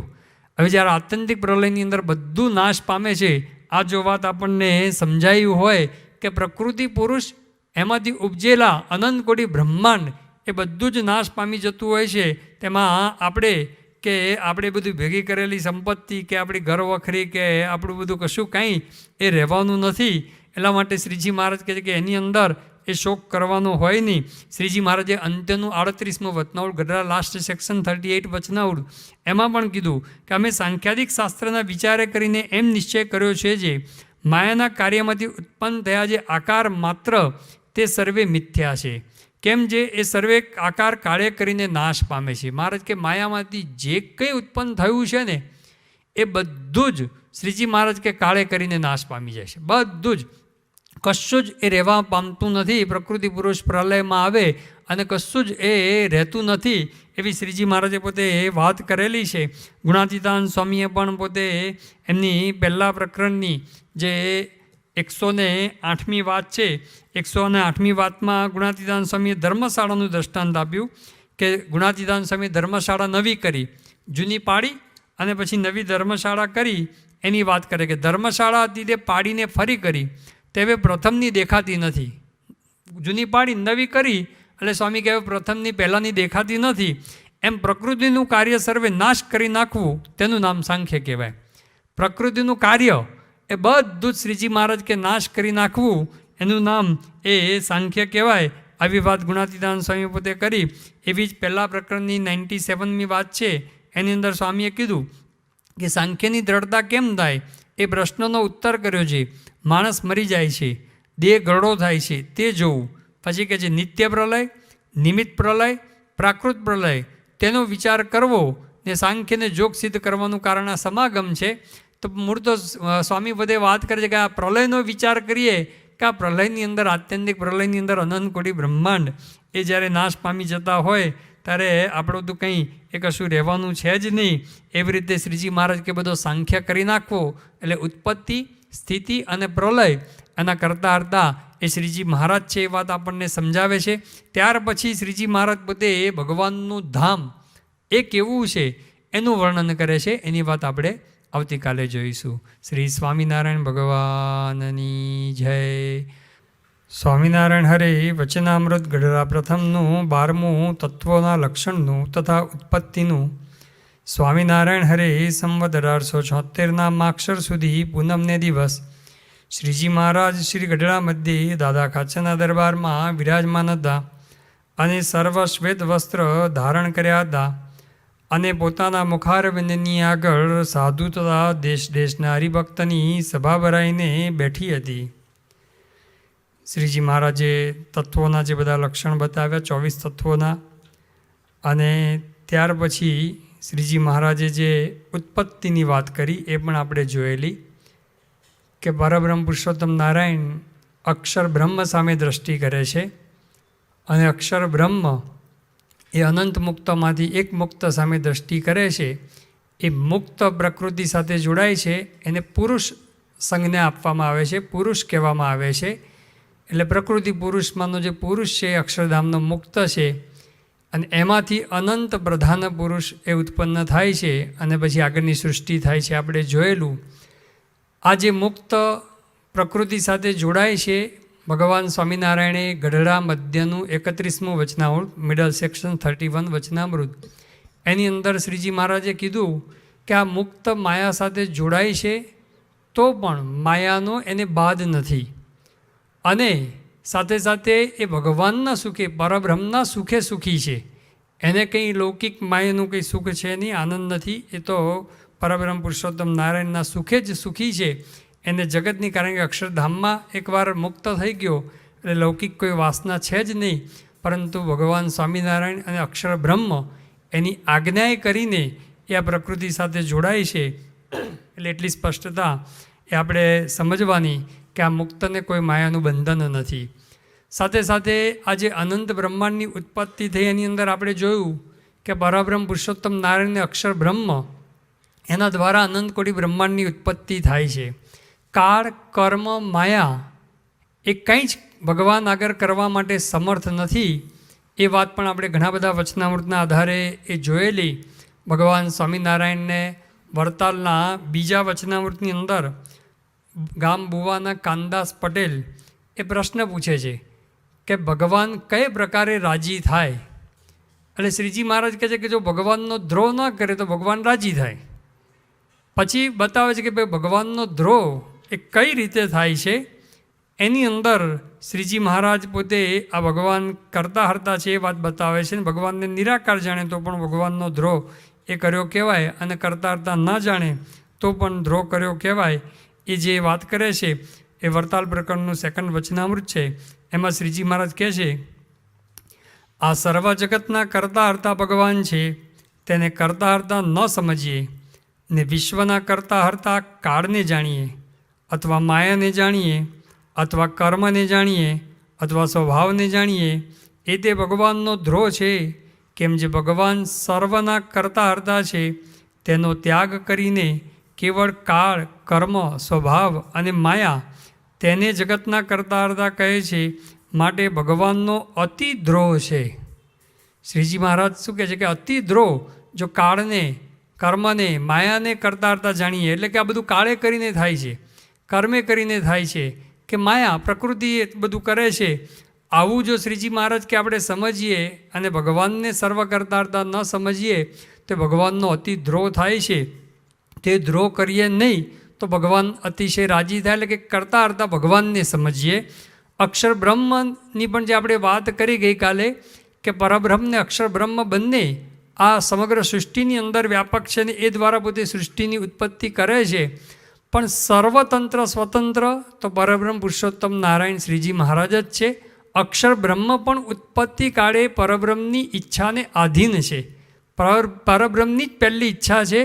S1: હવે જ્યારે આત્યંતિક પ્રલયની અંદર બધું નાશ પામે છે, આ જો વાત આપણને સમજાયું હોય કે પ્રકૃતિ પુરુષ એમાંથી ઉપજેલા અનંત કોટી બ્રહ્માંડ એ બધું જ નાશ પામી જતું હોય છે. તેમાં આપણે બધું ભેગી કરેલી સંપત્તિ કે આપણી ઘર વખરી કે આપણું બધું કશું કાંઈ એ રહેવાનું નથી. એટલા માટે શ્રીજી મહારાજ કહે છે કે એની અંદર એ શોક કરવાનો હોય નહીં. શ્રીજી મહારાજે અંત્યનું 38મું વચનાવળ ગઢડા લાસ્ટ સેક્શન 38 વચનાવળ એમાં પણ કીધું કે અમે સાંખ્યાદિક શાસ્ત્રના વિચારે કરીને એમ નિશ્ચય કર્યો છે જે માયાના કાર્યમાંથી ઉત્પન્ન થયા જે આકાર માત્ર તે સર્વે મિથ્યા છે. કેમ જે એ સર્વે આકાર કાળે કરીને નાશ પામે છે. મહારાજ કે માયામાંથી જે કંઈ ઉત્પન્ન થયું છે ને એ બધું જ શ્રીજી મહારાજ કે કાળે કરીને નાશ પામી જાય છે. બધું જ, કશું જ એ રહેવા પામતું નથી. પ્રકૃતિ પુરુષ પ્રલયમાં આવે અને કશું જ એ રહેતું નથી એવી શ્રીજી મહારાજે પોતે વાત કરેલી છે. ગુણાતીતાન સ્વામીએ પણ પોતે એમની પહેલા પ્રકરણની જે 108મી વાત છે, 108મી વાતમાં ગુણાતીતાન સ્વામીએ ધર્મશાળાનું દૃષ્ટાંત આપ્યું કે ગુણાતીતાન સ્વામીએ ધર્મશાળા નવી કરી, જૂની પાડી અને પછી નવી ધર્મશાળા કરી એની વાત કરે કે ધર્મશાળા હતી તે પાડીને ફરી કરી તે હવે પ્રથમની દેખાતી નથી. જૂની પાડી નવી કરી એટલે સ્વામી કહેવાય પ્રથમની પહેલાંની દેખાતી નથી. એમ પ્રકૃતિનું કાર્ય સર્વે નાશ કરી નાખવું તેનું નામ સાંખ્ય કહેવાય. પ્રકૃતિનું કાર્ય એ બધું જ શ્રીજી મહારાજ કે નાશ કરી નાખવું એનું નામ એ સાંખ્ય કહેવાય. આવી વાત ગુણાતીતાન સ્વામી પોતે કરી. એવી જ પહેલાં પ્રકરણની 97મી વાત છે, એની અંદર સ્વામીએ કીધું કે સાંખ્યની દ્રઢતા કેમ થાય એ પ્રશ્નનો ઉત્તર કર્યો છે. માણસ મરી જાય છે, દેહ ગરડો થાય છે તે જોવું. પછી કહે છે નિત્ય પ્રલય, નિમિત્ત પ્રલય, પ્રાકૃત પ્રલય તેનો વિચાર કરવો ને સાંખ્યને જોગ સિદ્ધ કરવાનું કારણ આ સમાગમ છે. તો મૂળ તો સ્વામી બધે વાત કરે છે કે આ પ્રલયનો વિચાર કરીએ કે આ પ્રલયની અંદર, આત્યંતિક પ્રલયની અંદર અનંત કોટી બ્રહ્માંડ એ જ્યારે નાશ પામી જતા હોય ત્યારે આપણું તો કંઈ એ કશું રહેવાનું છે જ નહીં. એવી રીતે શ્રીજી મહારાજ કે બધો સાંખ્ય કરી નાખવો એટલે ઉત્પત્તિ, સ્થિતિ અને પ્રલય એના કરતાં હરતા એ શ્રીજી મહારાજ છે એ વાત આપણને સમજાવે છે. ત્યાર પછી શ્રીજી મહારાજ પોતે એ ભગવાનનું ધામ એ કેવું છે એનું વર્ણન કરે છે. એની વાત આપણે આવતીકાલે જોઈશું. શ્રી સ્વામિનારાયણ ભગવાનની જય. સ્વામિનારાયણ હરે. વચનામૃત ગઢડા પ્રથમનું 12મું તત્વોના લક્ષણનું તથા ઉત્પત્તિનું. સ્વામિનારાયણ હરે. સંવત 1876ના માક્ષર સુધી પૂનમને દિવસ શ્રીજી મહારાજ શ્રી ગઢડા મધ્યે દાદા ખાચરના દરબારમાં વિરાજમાન હતા અને સર્વ શ્વેત વસ્ત્ર ધારણ કર્યા હતા અને પોતાના મુખારવિંદની આગળ સાધુ તથા દેશ દેશના હરિભક્તની સભા ભરાઈને બેઠી હતી. શ્રીજી મહારાજે તત્વોના જે બધા લક્ષણ બતાવ્યા 24 તત્વોના, અને ત્યાર પછી શ્રીજી મહારાજે જે ઉત્પત્તિની વાત કરી એ પણ આપણે જોયેલી કે પરબ્રહ્મ પુરુષોત્તમ નારાયણ અક્ષર બ્રહ્મ સામે દ્રષ્ટિ કરે છે અને અક્ષર બ્રહ્મ એ અનંત મુક્તમાંથી એક મુક્ત સામે દ્રષ્ટિ કરે છે. એ મુક્ત પ્રકૃતિ સાથે જોડાય છે, એને પુરુષ સંજ્ઞા આપવામાં આવે છે, પુરુષ કહેવામાં આવે છે. એટલે પ્રકૃતિ પુરુષમાંનો જે પુરુષ છે એ અક્ષરધામનો મુક્ત છે અને એમાંથી અનંત પ્રધાન પુરુષ એ ઉત્પન્ન થાય છે અને પછી આગળની સૃષ્ટિ થાય છે. આપણે જોયેલું આ જે મુક્ત પ્રકૃતિ સાથે જોડાય છે, ભગવાન સ્વામિનારાયણે ગઢડા મધ્યનું 31મું વચનામૃત, મિડલ સેક્શન 31 વચનામૃત, એની અંદર શ્રીજી મહારાજે કીધું કે આ મુક્ત માયા સાથે જોડાય છે તો પણ માયાનો એને બાદ નથી, અને સાથે સાથે એ ભગવાનના સુખે, પરબ્રહ્મના સુખે સુખી છે. એને કંઈ લૌકિક માયાનું કંઈ સુખ છે નહીં, આનંદ નથી. એ તો પરબ્રહ્મ પુરુષોત્તમ નારાયણના સુખે જ સુખી છે. એને જગતની, કારણ કે અક્ષરધામમાં એકવાર મુક્ત થઈ ગયો એટલે લૌકિક કોઈ વાસના છે જ નહીં, પરંતુ ભગવાન સ્વામિનારાયણ અને અક્ષર બ્રહ્મ એની આજ્ઞાએ કરીને એ આ પ્રકૃતિ સાથે જોડાય છે. એટલે એટલી સ્પષ્ટતા એ આપણે સમજવાની કે આ મુક્તને કોઈ માયાનું બંધન નથી. સાથે સાથે આ જે અનંત બ્રહ્માંડની ઉત્પત્તિ થઈ એની અંદર આપણે જોયું કે પરબ્રહ્મ પુરુષોત્તમ નારાયણ અક્ષર બ્રહ્મ એના દ્વારા અનંત કોટી બ્રહ્માંડની ઉત્પત્તિ થાય છે. કાળ, કર્મ, માયા એ કંઈ જ ભગવાન આગળ કરવા માટે સમર્થ નથી. એ વાત પણ આપણે ઘણા બધા વચનામૃતના આધારે એ જોયેલી. ભગવાન સ્વામિનારાયણને વરતાલના બીજા વચનામૃતની અંદર ગામ બુવાના કાનદાસ પટેલ એ પ્રશ્ન પૂછે છે કે ભગવાન કઈ પ્રકારે રાજી થાય. એટલે શ્રીજી મહારાજ કહે છે કે જો ભગવાનનો દ્રોહ ન કરે તો ભગવાન રાજી થાય. પછી બતાવે છે કે ભાઈ ભગવાનનો દ્રોહ એ કઈ રીતે થાય છે. એની અંદર શ્રીજી મહારાજ પોતે આ ભગવાન કરતા હરતા છે એ વાત બતાવે છે. ભગવાનને નિરાકાર જાણે તો પણ ભગવાનનો દ્રોહ એ કર્યો કહેવાય, અને કરતા હરતા ન જાણે તો પણ દ્રોહ કર્યો કહેવાય. એ જે વાત કરે છે એ વરતાલ પ્રકરણનું 2nd વચનામૃત છે. એમાં શ્રીજી મહારાજ કહે છે, આ સર્વ જગતના કરતા હરતા ભગવાન છે, તેને કરતા હરતા ન સમજીએ ને વિશ્વના કરતા હરતા કાળને જાણીએ, અથવા માયાને જાણીએ, અથવા કર્મને જાણીએ, અથવા સ્વભાવને જાણીએ, એ તે ભગવાનનો દ્રોહ છે. કેમ જે ભગવાન સર્વના કરતા હરતા છે તેનો ત્યાગ કરીને કેવળ કાળ, કર્મ, સ્વભાવ અને માયા તેને જગતના કરતા હરતા કહે છે, માટે ભગવાનનો અતિ દ્રોહ છે. શ્રીજી મહારાજ શું કહે છે કે અતિ દ્રોહ, જો કાળને, કર્મને, માયાને કરતા હરતા જાણીએ, એટલે કે આ બધું કાળે કરીને થાય છે, કર્મે કરીને થાય છે, કે માયા પ્રકૃતિ એ બધું કરે છે. આવું જો શ્રીજી મહારાજ કે આપણે સમજીએ અને ભગવાનને સર્વ કરતા હરતા ન સમજીએ તો ભગવાનનો અતિ દ્રોહ થાય છે. તે દ્રોહ કરીએ નહીં તો ભગવાન અતિશય રાજી થાય. એટલે કે કરતા હરતા ભગવાનને સમજીએ. અક્ષર બ્રહ્મની પણ જે આપણે વાત કરી ગઈકાલે કે પરબ્રહ્મ ને અક્ષર બ્રહ્મ બંને આ સમગ્ર સૃષ્ટિની અંદર વ્યાપક છે ને એ દ્વારા પોતે સૃષ્ટિની ઉત્પત્તિ કરે છે. પણ સર્વતંત્ર સ્વતંત્ર તો પરબ્રહ્મ પુરુષોત્તમ નારાયણ શ્રીજી મહારાજ જ છે. અક્ષર બ્રહ્મ પણ ઉત્પત્તિ કાળે પરબ્રહ્મની ઈચ્છાને આધીન છે. પરબ્રહ્મની જ પહેલી ઈચ્છા છે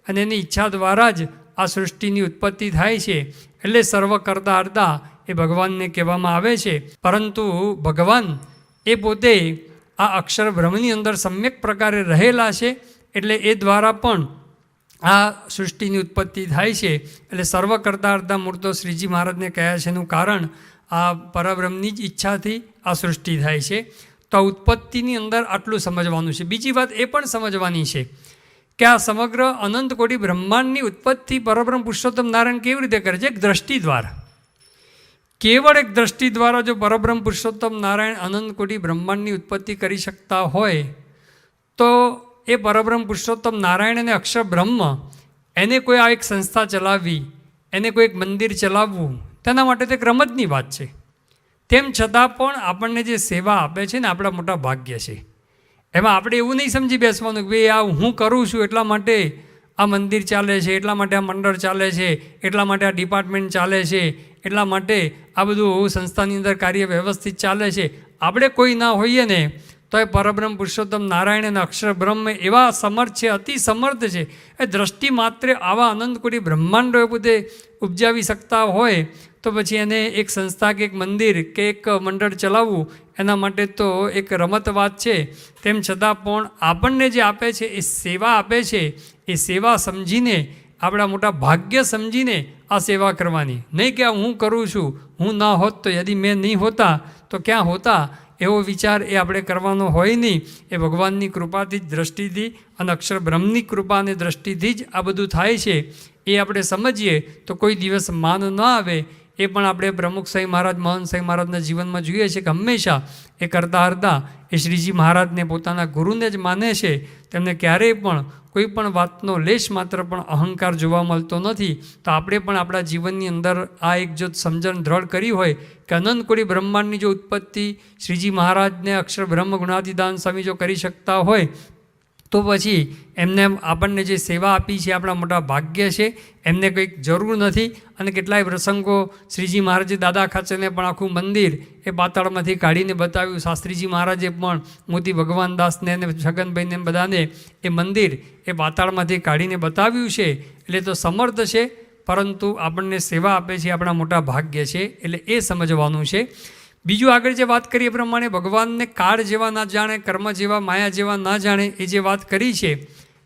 S1: અને એની ઈચ્છા દ્વારા જ આ સૃષ્ટિની ઉત્પત્તિ થાય છે. એટલે સર્વ કરતા હરતા એ ભગવાનને કહેવામાં આવે છે. પરંતુ ભગવાન એ પોતે આ અક્ષર બ્રહ્મની અંદર સમ્યક પ્રકારે રહેલા છે, એટલે એ દ્વારા પણ આ સૃષ્ટિની ઉત્પત્તિ થાય છે. એટલે સર્વ કરતા હરતા મૂર્તો શ્રીજી મહારાજને કહ્યા છે એનું કારણ આ પરબ્રહ્મની જ ઈચ્છાથી આ સૃષ્ટિ થાય છે. તો આ ઉત્પત્તિની અંદર આટલું સમજવાનું છે. બીજી વાત એ પણ સમજવાની છે કે આ સમગ્ર અનંત કોટી બ્રહ્માંડની ઉત્પત્તિ પરબ્રહ્મ પુરુષોત્તમ નારાયણ કેવી રીતે કરે છે? એક દ્રષ્ટિ દ્વારા. કેવળ એક દ્રષ્ટિ દ્વારા જો પરબ્રહ્મ પુરુષોત્તમ નારાયણ અનંત કોટી બ્રહ્માંડની ઉત્પત્તિ કરી શકતા હોય તો એ પરબ્રહ્મ પુરુષોત્તમ નારાયણ અને અક્ષર બ્રહ્મ એને કોઈ આ એક સંસ્થા ચલાવવી, એને કોઈ એક મંદિર ચલાવવું, તેના માટે તો એક રમતની વાત છે. તેમ છતાં પણ આપણને જે સેવા આપે છે ને આપણા મોટા ભાગ્ય છે. એમાં આપણે એવું નહીં સમજી બેસવાનું કે ભાઈ આ હું કરું છું એટલા માટે આ મંદિર ચાલે છે, એટલા માટે આ મંડળ ચાલે છે, એટલા માટે આ ડિપાર્ટમેન્ટ ચાલે છે, એટલા માટે આ બધું સંસ્થાની અંદર કાર્ય વ્યવસ્થિત ચાલે છે. આપણે કોઈ ના હોઈએ ને તો એ પરબ્રહ્મ પુરુષોત્તમ નારાયણ અને અક્ષર બ્રહ્મ એવા સમર્થ છે, અતિ સમર્થ છે. એ દ્રષ્ટિ માત્રે આવા અનંત કોટી બ્રહ્માંડો એ પોતે ઉપજાવી શકતા હોય તો પછી એને એક સંસ્થા કે એક મંદિર કે એક મંડળ ચલાવવું એના માટે તો એક રમત વાત છે. તેમ છતાં પણ આપણને જે આપે છે એ સેવા આપે છે. એ સેવા સમજીને આપણા મોટા ભાગ્ય સમજીને આ સેવા કરવાની, નહીં કે હું કરું છું, હું ના હોત તો યદિ મેં નહીં હોતા તો ક્યાં હોતા, એવો વિચાર એ આપણે કરવાનો હોય નહીં. એ ભગવાનની કૃપાથી જ, દ્રષ્ટિથી અને અક્ષર બ્રહ્મની કૃપા અને દ્રષ્ટિથી જ આ બધું થાય છે. એ આપણે સમજીએ તો કોઈ દિવસ માન ન આવે. એ પણ આપણે પ્રમુખ સાંઈ મહારાજ, મહંત સાંઈ મહારાજના જીવનમાં જોઈએ છીએ કે હંમેશા એ કરતા હરતા એ શ્રીજી મહારાજને પોતાના ગુરુને જ માને છે. તેમને ક્યારેય પણ કોઈ પણ વાતનો લેશ માત્ર પણ અહંકાર જોવા મળતો નથી. તો આપણે પણ આપણા જીવનની અંદર આ એક જો સમજણ દ્રઢ કરી હોય કે અનંત કોટી બ્રહ્માંડની જો ઉત્પત્તિ શ્રીજી મહારાજને અક્ષર બ્રહ્મ ગુણાતીતાનંદ સ્વામી જો કરી શકતા હોય તો પછી એમને આપણને જે સેવા આપી છે આપણા મોટા ભાગ્ય છે. એમને કંઈક જરૂર નથી. અને કેટલાય પ્રસંગો શ્રીજી મહારાજે દાદા ખાચરને પણ આખું મંદિર એ પાતાળમાંથી કાઢીને બતાવ્યું. શાસ્ત્રીજી મહારાજે પણ મોતી ભગવાન દાસને અને છગનભાઈને બધાને એ મંદિર એ પાતાળમાંથી કાઢીને બતાવ્યું છે. એટલે તો સમર્થ છે, પરંતુ આપણને સેવા આપે છે આપણા મોટા ભાગ્ય છે. એટલે એ સમજવાનું છે. બીજું આગળ જે વાત કરી એ પ્રમાણે ભગવાનને કાળ જેવા ના જાણે, કર્મ જેવા, માયા જેવા ના જાણે, એ જે વાત કરી છે.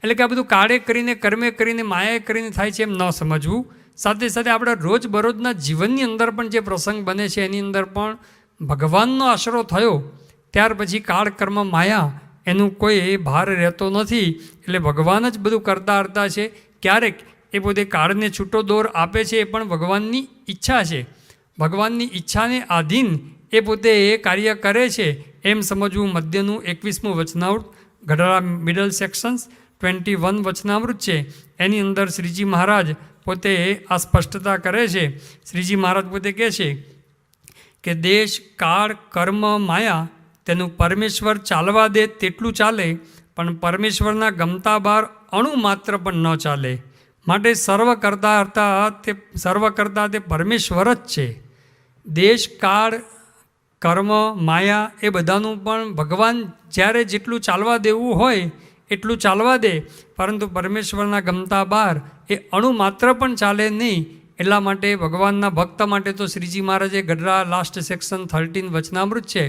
S1: એટલે કે આ બધું કાળે કરીને, કર્મે કરીને, માયાએ કરીને થાય છે એમ ન સમજવું. સાથે સાથે આપણા રોજબરોજના જીવનની અંદર પણ જે પ્રસંગ બને છે એની અંદર પણ ભગવાનનો આશરો થયો ત્યાર પછી કાળ, કર્મ, માયા એનું કોઈ ભાર રહેતો નથી. એટલે ભગવાન જ બધું કરતા હરતા છે. ક્યારેક એ પોતે કાળને છૂટો દોર આપે છે, એ પણ ભગવાનની ઈચ્છા છે. ભગવાનની ઈચ્છાને આધીન એ પોતે એ કાર્ય કરે છે એમ સમજવું. મધ્યનું 21મું વચનામૃત, ગઢડા મિડલ સેક્શન્સ 21 વચનામૃત છે. એની અંદર શ્રીજી મહારાજ પોતે આ સ્પષ્ટતા કરે છે. શ્રીજી મહારાજ પોતે કહે છે કે દેશ, કાળ, કર્મ, માયા તેનું પરમેશ્વર ચાલવા દે તેટલું ચાલે, પણ પરમેશ્વરના ગમતા બાર અણુ માત્ર પણ ન ચાલે. માટે સર્વ કરતા તે પરમેશ્વર જ છે. દેશ, કાળ, કર્મ, માયા એ બધાનું પણ ભગવાન જ્યારે જેટલું ચાલવા દેવું હોય એટલું ચાલવા દે, પરંતુ પરમેશ્વરના ગમતા બાર એ અણુ માત્ર પણ ચાલે નહીં. એટલા માટે ભગવાનના ભક્ત માટે તો શ્રીજી મહારાજે ગઢડા લાસ્ટ સેક્શન 13 વચનામૃત છે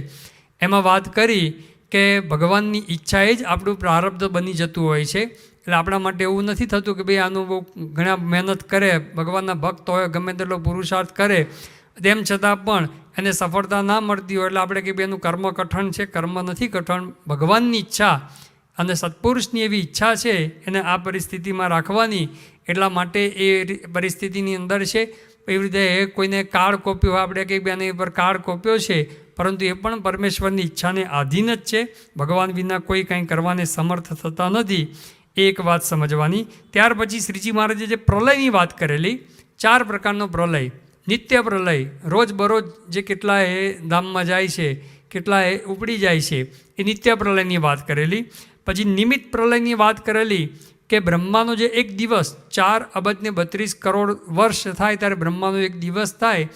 S1: એમાં વાત કરી કે ભગવાનની ઈચ્છાએ જ આપણું પ્રારબ્ધ બની જતું હોય છે. એટલે આપણા માટે એવું નથી થતું કે ભાઈ આનું બહુ ઘણા મહેનત કરે, ભગવાનના ભક્ત હોય, ગમે તેટલો પુરુષાર્થ કરે, તેમ છતાં પણ એને સફળતા ના મળતી હોય એટલે આપણે કે ભાઈ એનું કર્મ કઠણ છે. કર્મ નથી કઠણ, ભગવાનની ઈચ્છા અને સત્પુરુષની એવી ઈચ્છા છે એને આ પરિસ્થિતિમાં રાખવાની. એટલા માટે એ પરિસ્થિતિની અંદર છે. એવી રીતે કોઈને કાળ કોપ્યો હોય, આપણે કંઈ એની પર કાળ કોપ્યો છે, પરંતુ એ પણ પરમેશ્વરની ઈચ્છાને આધીન જ છે. ભગવાન વિના કોઈ કંઈ કરવાને સમર્થ થતા નથી. એ એક વાત સમજવાની. ત્યાર પછી શ્રીજી મહારાજે જે પ્રલયની વાત કરેલી, 4 પ્રકારનો પ્રલય. નિત્ય પ્રલય, રોજબરોજ જે કેટલાય ધામમાં જાય છે, કેટલાય ઉપડી જાય છે, એ નિત્ય પ્રલયની વાત કરેલી. પછી નિમિત્ત પ્રલયની વાત કરેલી કે બ્રહ્માનો જે એક દિવસ 4,32,32,000,000 વર્ષ થાય ત્યારે બ્રહ્માનો એક દિવસ થાય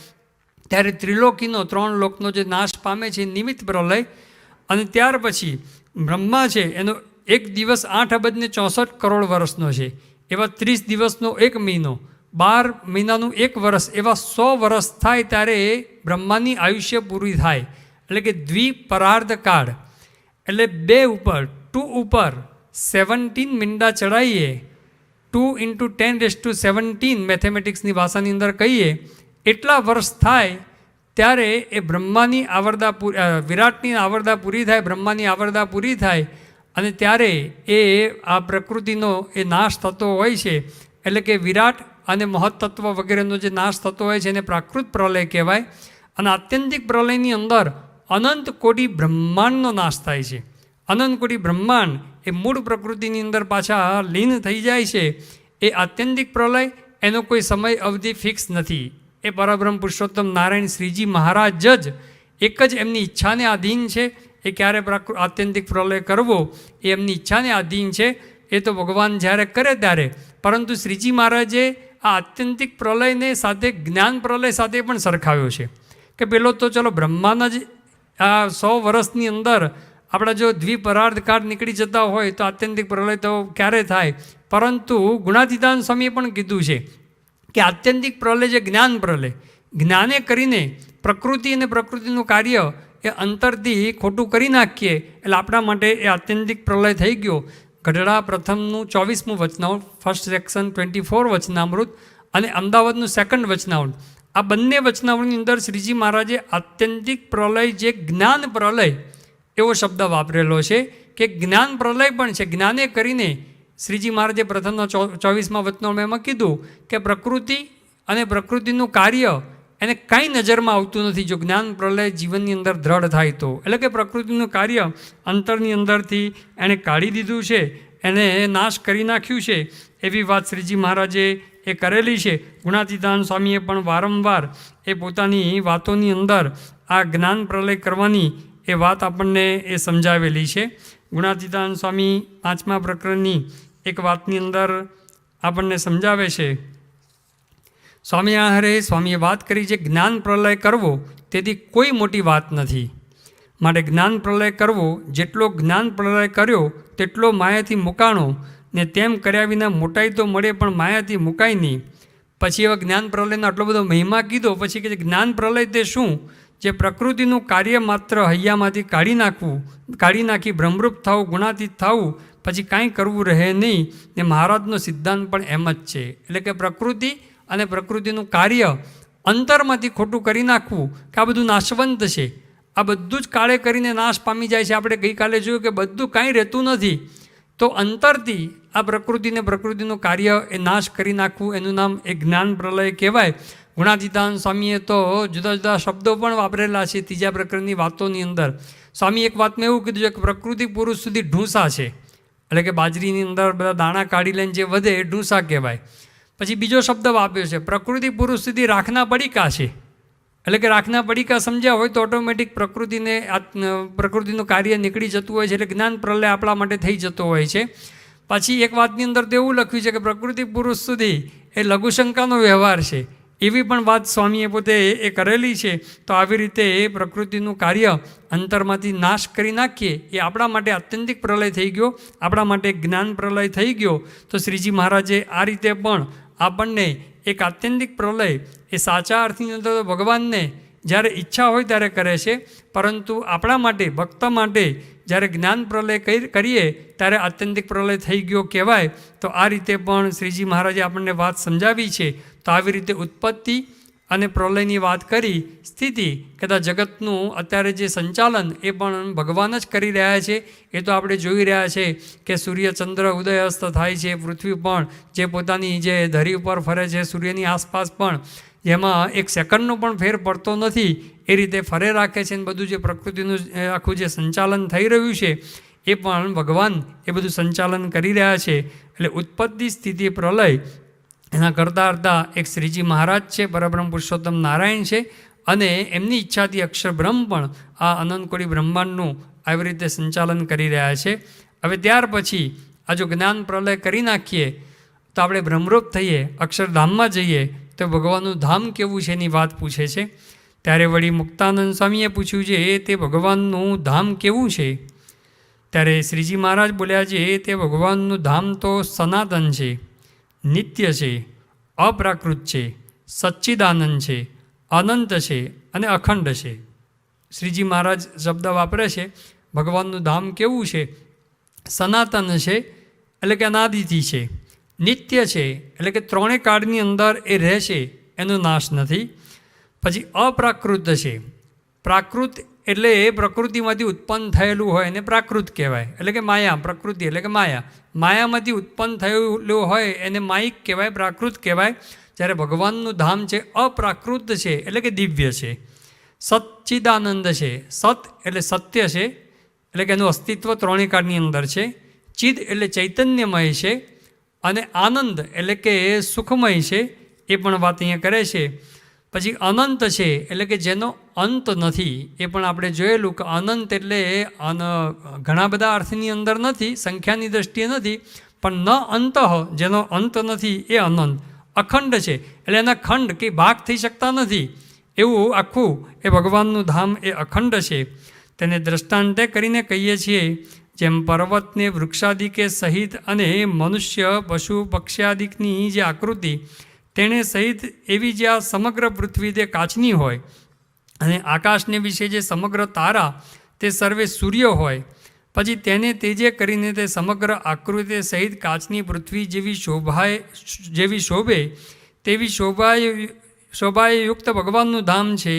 S1: ત્યારે ત્રિલોકીનો, 3 લોકનો જે નાશ પામે છે નિમિત્ત પ્રલય. અને ત્યાર પછી બ્રહ્મા છે એનો એક દિવસ 8,64,00,000,000 વર્ષનો છે. એવા 30 દિવસનો એક મહિનો, 12 મહિનાનું 1 વર્ષ, એવા 100 વર્ષ થાય ત્યારે એ બ્રહ્માની આયુષ્ય પૂરી થાય. એટલે કે દ્વિપરાર્ધ કાળ. એટલે 2 ઉપર 2 ઉપર 17 મીંડા ચડાવીએ, 2 × 10⁻17 મેથેમેટિક્સની ભાષાની અંદર કહીએ, એટલા વર્ષ થાય ત્યારે એ બ્રહ્માની આવરદા વિરાટની આવરદા પૂરી થાય, બ્રહ્માની આવરદા પૂરી થાય. અને ત્યારે એ આ પ્રકૃતિનો એ નાશ થતો હોય છે. એટલે કે વિરાટ અને મહત્તત્વ વગેરેનો જે નાશ થતો હોય છે એને પ્રાકૃત પ્રલય કહેવાય. અને આત્યંતિક પ્રલયની અંદર અનંત કોટી બ્રહ્માંડનો નાશ થાય છે. અનંત કોટી બ્રહ્માંડ એ મૂળ પ્રકૃતિની અંદર પાછા લીન થઈ જાય છે. એ આત્યંતિક પ્રલય, એનો કોઈ સમય અવધિ ફિક્સ નથી. એ પરબ્રહ્મ પુરુષોત્તમ નારાયણ શ્રીજી મહારાજ જ એક જ એમની ઈચ્છાને આધીન છે. એ ક્યારે આત્યંતિક પ્રલય કરવો એ એમની ઈચ્છાને આધીન છે. એ તો ભગવાન જ્યારે કરે ત્યારે. પરંતુ શ્રીજી મહારાજે આ આત્યંતિક પ્રલયને સાથે જ્ઞાન પ્રલય સાથે પણ સરખાવ્યો છે કે પેલો તો ચલો બ્રહ્માના જ આ 100 વર્ષની અંદર આપણા જો દ્વિપરાર્ધ કાળ નીકળી જતા હોય તો આત્યંતિક પ્રલય તો ક્યારે થાય. પરંતુ ગુણાતીતાનંદ સ્વામીએ પણ કીધું છે કે આત્યંતિક પ્રલય જે જ્ઞાન પ્રલય, જ્ઞાને કરીને પ્રકૃતિ અને પ્રકૃતિનું કાર્ય એ અંતરથી ખોટું કરી નાખીએ એટલે આપણા માટે એ આત્યંતિક પ્રલય થઈ ગયો. ગઢડા પ્રથમનું 24મું વચનામૃત, ફર્સ્ટ સેક્શન 24 વચનામૃત, અને અમદાવાદનું 2nd વચનામૃત. આ બંને વચનામૃતની અંદર શ્રીજી મહારાજે આત્યંતિક પ્રલય જે જ્ઞાન પ્રલય એવો શબ્દ વાપરેલો છે કે જ્ઞાન પ્રલય પણ છે. જ્ઞાને કરીને શ્રીજી મહારાજે પ્રથમના 24મા વચનામૃતમાં કીધું કે પ્રકૃતિ અને પ્રકૃતિનું કાર્ય એને કાંઈ નજરમાં આવતું નથી. જો જ્ઞાન પ્રલય જીવનની અંદર દ્રઢ થાય તો, એટલે કે પ્રકૃતિનું કાર્ય અંતરની અંદરથી એણે કાઢી દીધું છે, એને નાશ કરી નાખ્યું છે, એવી વાત શ્રીજી મહારાજે એ કરેલી છે. ગુણાતીતાનંદ સ્વામીએ પણ વારંવાર એ પોતાની વાતોની અંદર આ જ્ઞાન પ્રલય કરવાની એ વાત આપણને એ સમજાવેલી છે. ગુણાતીતાનંદ સ્વામી 5મા પ્રકરણની એક વાતની અંદર આપણને સમજાવે છે. સ્વામીએ વાત કરી છે, જ્ઞાન પ્રલય કરવો તેથી કોઈ મોટી વાત નથી. માટે જ્ઞાન પ્રલય કરવો, જેટલો જ્ઞાન પ્રલય કર્યો તેટલો માયાથી મુકાણો, ને તેમ કર્યા વિના મોટાઈ તો મળે પણ માયાથી મુકાય નહીં. પછી એવા જ્ઞાન પ્રલયનો આટલો બધો મહિમા કીધો. પછી કે જ્ઞાન પ્રલય તે શું? જે પ્રકૃતિનું કાર્ય માત્ર હૈયામાંથી કાઢી નાખી બ્રહ્મરૂપ થવું, ગુણાતીત થવું, પછી કાંઈ કરવું રહે નહીં. ને મહારાજનો સિદ્ધાંત પણ એમ જ છે. એટલે કે પ્રકૃતિ અને પ્રકૃતિનું કાર્ય અંતરમાંથી ખોટું કરી નાખવું, કે આ બધું નાશવંત છે, આ બધું જ કાળે કરીને નાશ પામી જાય છે. આપણે ગઈકાલે જોયું કે બધું કાંઈ રહેતું નથી. તો અંતરથી આ પ્રકૃતિને પ્રકૃતિનું કાર્ય એ નાશ કરી નાખવું, એનું નામ એ જ્ઞાન પ્રલય કહેવાય. ગુણાતીતાનંદ સ્વામીએ તો જુદા જુદા શબ્દો પણ વાપરેલા છે 3જા પ્રકરણની વાતોની અંદર. સ્વામી એક વાતમાં એવું કીધું છે કે પ્રકૃતિ પુરુષ સુધી ઢૂંસા છે, એટલે કે બાજરીની અંદર બધા દાણા કાઢી લઈને જે વધે એ ઢૂંસા કહેવાય. પછી બીજો શબ્દ વાપર્યો છે, પ્રકૃતિ પુરુષ સુધી રાખના પડીકા છે, એટલે કે રાખના પડીકા સમજ્યા હોય તો ઓટોમેટિક પ્રકૃતિનું કાર્ય નીકળી જતું હોય છે, એટલે જ્ઞાન પ્રલય આપણા માટે થઈ જતો હોય છે. પછી એક વાતની અંદર તો એવું લખ્યું છે કે પ્રકૃતિ પુરુષ સુધી એ લઘુશંકાનો વ્યવહાર છે, એવી પણ વાત સ્વામીએ પોતે એ કરેલી છે. તો આવી રીતે એ પ્રકૃતિનું કાર્ય અંતરમાંથી નાશ કરી નાખીએ એ આપણા માટે આત્યંતિક પ્રલય થઈ ગયો, આપણા માટે જ્ઞાન પ્રલય થઈ ગયો. તો શ્રીજી મહારાજે આ રીતે પણ આપણને એક આત્યંતિક પ્રલય એ સાચા અર્થની અંદર ભગવાનને જ્યારે ઈચ્છા હોય ત્યારે કરે છે, પરંતુ આપણા માટે, ભક્ત માટે જ્યારે જ્ઞાન પ્રલય કરીએ ત્યારે આત્યંતિક પ્રલય થઈ ગયો કહેવાય. તો આ રીતે પણ શ્રીજી મહારાજે આપણને વાત સમજાવી છે. તો આવી રીતે ઉત્પત્તિ અને પ્રલયની વાત કરી. સ્થિતિ કદાચ જગતનું અત્યારે જે સંચાલન એ પણ ભગવાન જ કરી રહ્યા છે. એ તો આપણે જોઈ રહ્યા છે કે સૂર્ય ચંદ્ર ઉદય અસ્ત થાય છે, પૃથ્વી પણ જે પોતાની જે ધરી ઉપર ફરે છે, સૂર્યની આસપાસ પણ જેમાં એક સેકન્ડનો પણ ફેર પડતો નથી એ રીતે ફરે રાખે છે. અને બધું જે પ્રકૃતિનું આખું જે સંચાલન થઈ રહ્યું છે એ પણ ભગવાન એ બધું સંચાલન કરી રહ્યા છે. એટલે ઉત્પત્તિ, સ્થિતિ, પ્રલય એના કરતાં એક શ્રીજી મહારાજ છે, પરબ્રહ્મ પુરુષોત્તમ નારાયણ છે, અને એમની ઈચ્છાથી અક્ષર બ્રહ્મ પણ આ અનંતકોટી બ્રહ્માંડનું આવી રીતે સંચાલન કરી રહ્યા છે. હવે ત્યાર પછી આ જો જ્ઞાન પ્રલય કરી નાખીએ તો આપણે બ્રહ્મરૂપ થઈએ, અક્ષરધામમાં જઈએ તો ભગવાનનું ધામ કેવું છે એની વાત પૂછે છે. ત્યારે વળી મુક્તાનંદ સ્વામીએ પૂછ્યું છે તે ભગવાનનું ધામ કેવું છે? ત્યારે શ્રીજી મહારાજ બોલ્યા છે તે ભગવાનનું ધામ તો સનાતન છે, નિત્ય છે, અપ્રાકૃત છે, સચ્ચિદાનંદ છે, અનંત છે અને અખંડ છે. શ્રીજી મહારાજ શબ્દ વાપરે છે ભગવાનનું ધામ કેવું છે? સનાતન છે, એટલે કે અનાદિથી છે. નિત્ય છે, એટલે કે ત્રણેય કાળની અંદર એ રહે છે, એનો નાશ નથી. પછી અપ્રાકૃત છે. પ્રાકૃત એટલે એ પ્રકૃતિમાંથી ઉત્પન્ન થયેલું હોય એને પ્રાકૃત કહેવાય, એટલે કે માયા. પ્રકૃતિ એટલે કે માયા, માયામાંથી ઉત્પન્ન થયેલું હોય એને માયિક કહેવાય, પ્રાકૃત કહેવાય. જ્યારે ભગવાનનું ધામ છે અપ્રાકૃત છે, એટલે કે દિવ્ય છે. સચ્ચિદાનંદ છે. સત એટલે સત્ય છે, એટલે કે એનું અસ્તિત્વ ત્રણેય કાળની અંદર છે. ચિદ એટલે ચૈતન્યમય છે, અને આનંદ એટલે કે સુખમય છે. એ પણ વાત અહીંયા કરે છે. પછી અનંત છે, એટલે કે જેનો અંત નથી. એ પણ આપણે જોયેલું કે અનંત એટલે ઘણા બધા અર્થની અંદર નથી, સંખ્યાની દ્રષ્ટિએ નથી, પણ ન અંત, જેનો અંત નથી એ અનંત. અખંડ છે, એટલે એના ખંડ કે ભાગ થઈ શકતા નથી, એવું આખું એ ભગવાનનું ધામ એ અખંડ છે. તેને દ્રષ્ટાંતે કરીને કહીએ છીએ, જેમ પર્વતને વૃક્ષાદિકે સહિત અને મનુષ્ય, પશુ, પક્ષ્યાદિકની જે આકૃતિ તેણે સહિત એવી જે આ સમગ્ર પૃથ્વી તે કાચની હોય, અને આકાશને વિશે જે સમગ્ર તારા તે સર્વે સૂર્ય હોય, પછી તેને તેજે કરીને તે સમગ્ર આકૃતિ સહિત કાચની પૃથ્વી જેવી શોભે તેવી શોભાએ યુક્ત ભગવાનનું ધામ છે.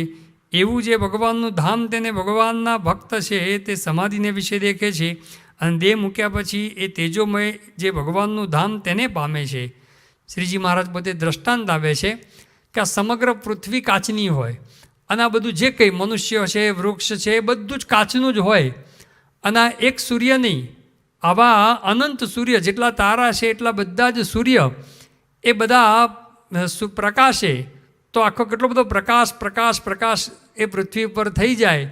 S1: એવું જે ભગવાનનું ધામ તેને ભગવાનના ભક્ત છે તે સમાધિને વિશે દેખે છે, અને દેહ મૂક્યા પછી એ તેજોમય જે ભગવાનનું ધામ તેને પામે છે. શ્રીજી મહારાજ પોતે દ્રષ્ટાંત આવે છે. કે આ સમગ્ર પૃથ્વી કાચની હોય અને આ બધું જે કંઈ મનુષ્ય છે, વૃક્ષ છે, એ બધું જ કાચનું જ હોય અને આ એક સૂર્ય નહીં, આવા અનંત સૂર્ય, જેટલા તારા છે એટલા બધા જ સૂર્ય, એ બધા પ્રકાશે તો આખો કેટલો બધો પ્રકાશ પ્રકાશ પ્રકાશ એ પૃથ્વી પર થઈ જાય,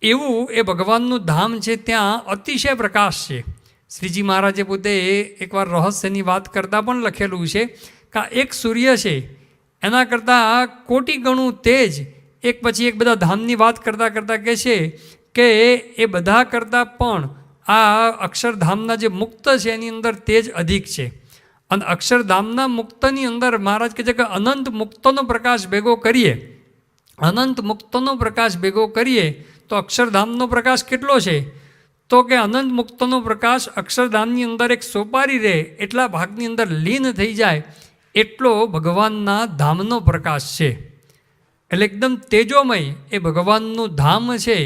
S1: એવું એ ભગવાનનું ધામ છે. ત્યાં અતિશય પ્રકાશ છે. શ્રીજી મહારાજે પોતે એકવાર રહસ્યની વાત કરતાં પણ લખેલું છે કે આ એક સૂર્ય છે એના કરતાં કોટી ગણું તેજ, એક પછી એક બધા ધામની વાત કરતાં કરતાં કહે છે કે એ બધા કરતાં પણ આ અક્ષરધામના જે મુક્ત છે એની અંદર તેજ અધિક છે. અને અક્ષરધામના મુક્તની અંદર મહારાજ કહે છે કે અનંત મુક્તનો પ્રકાશ ભેગો કરીએ, અનંત મુક્તનો પ્રકાશ ભેગો કરીએ તો અક્ષરધામનો પ્રકાશ કેટલો છે? તો કે અનંત મુક્તનો પ્રકાશ અક્ષરધામની અંદર એક સોપારી રહે એટલા ભાગની અંદર લીન થઈ જાય એટલો ભગવાનના ધામનો પ્રકાશ છે. એટલે એકદમ તેજોમય એ ભગવાનનું ધામ છે,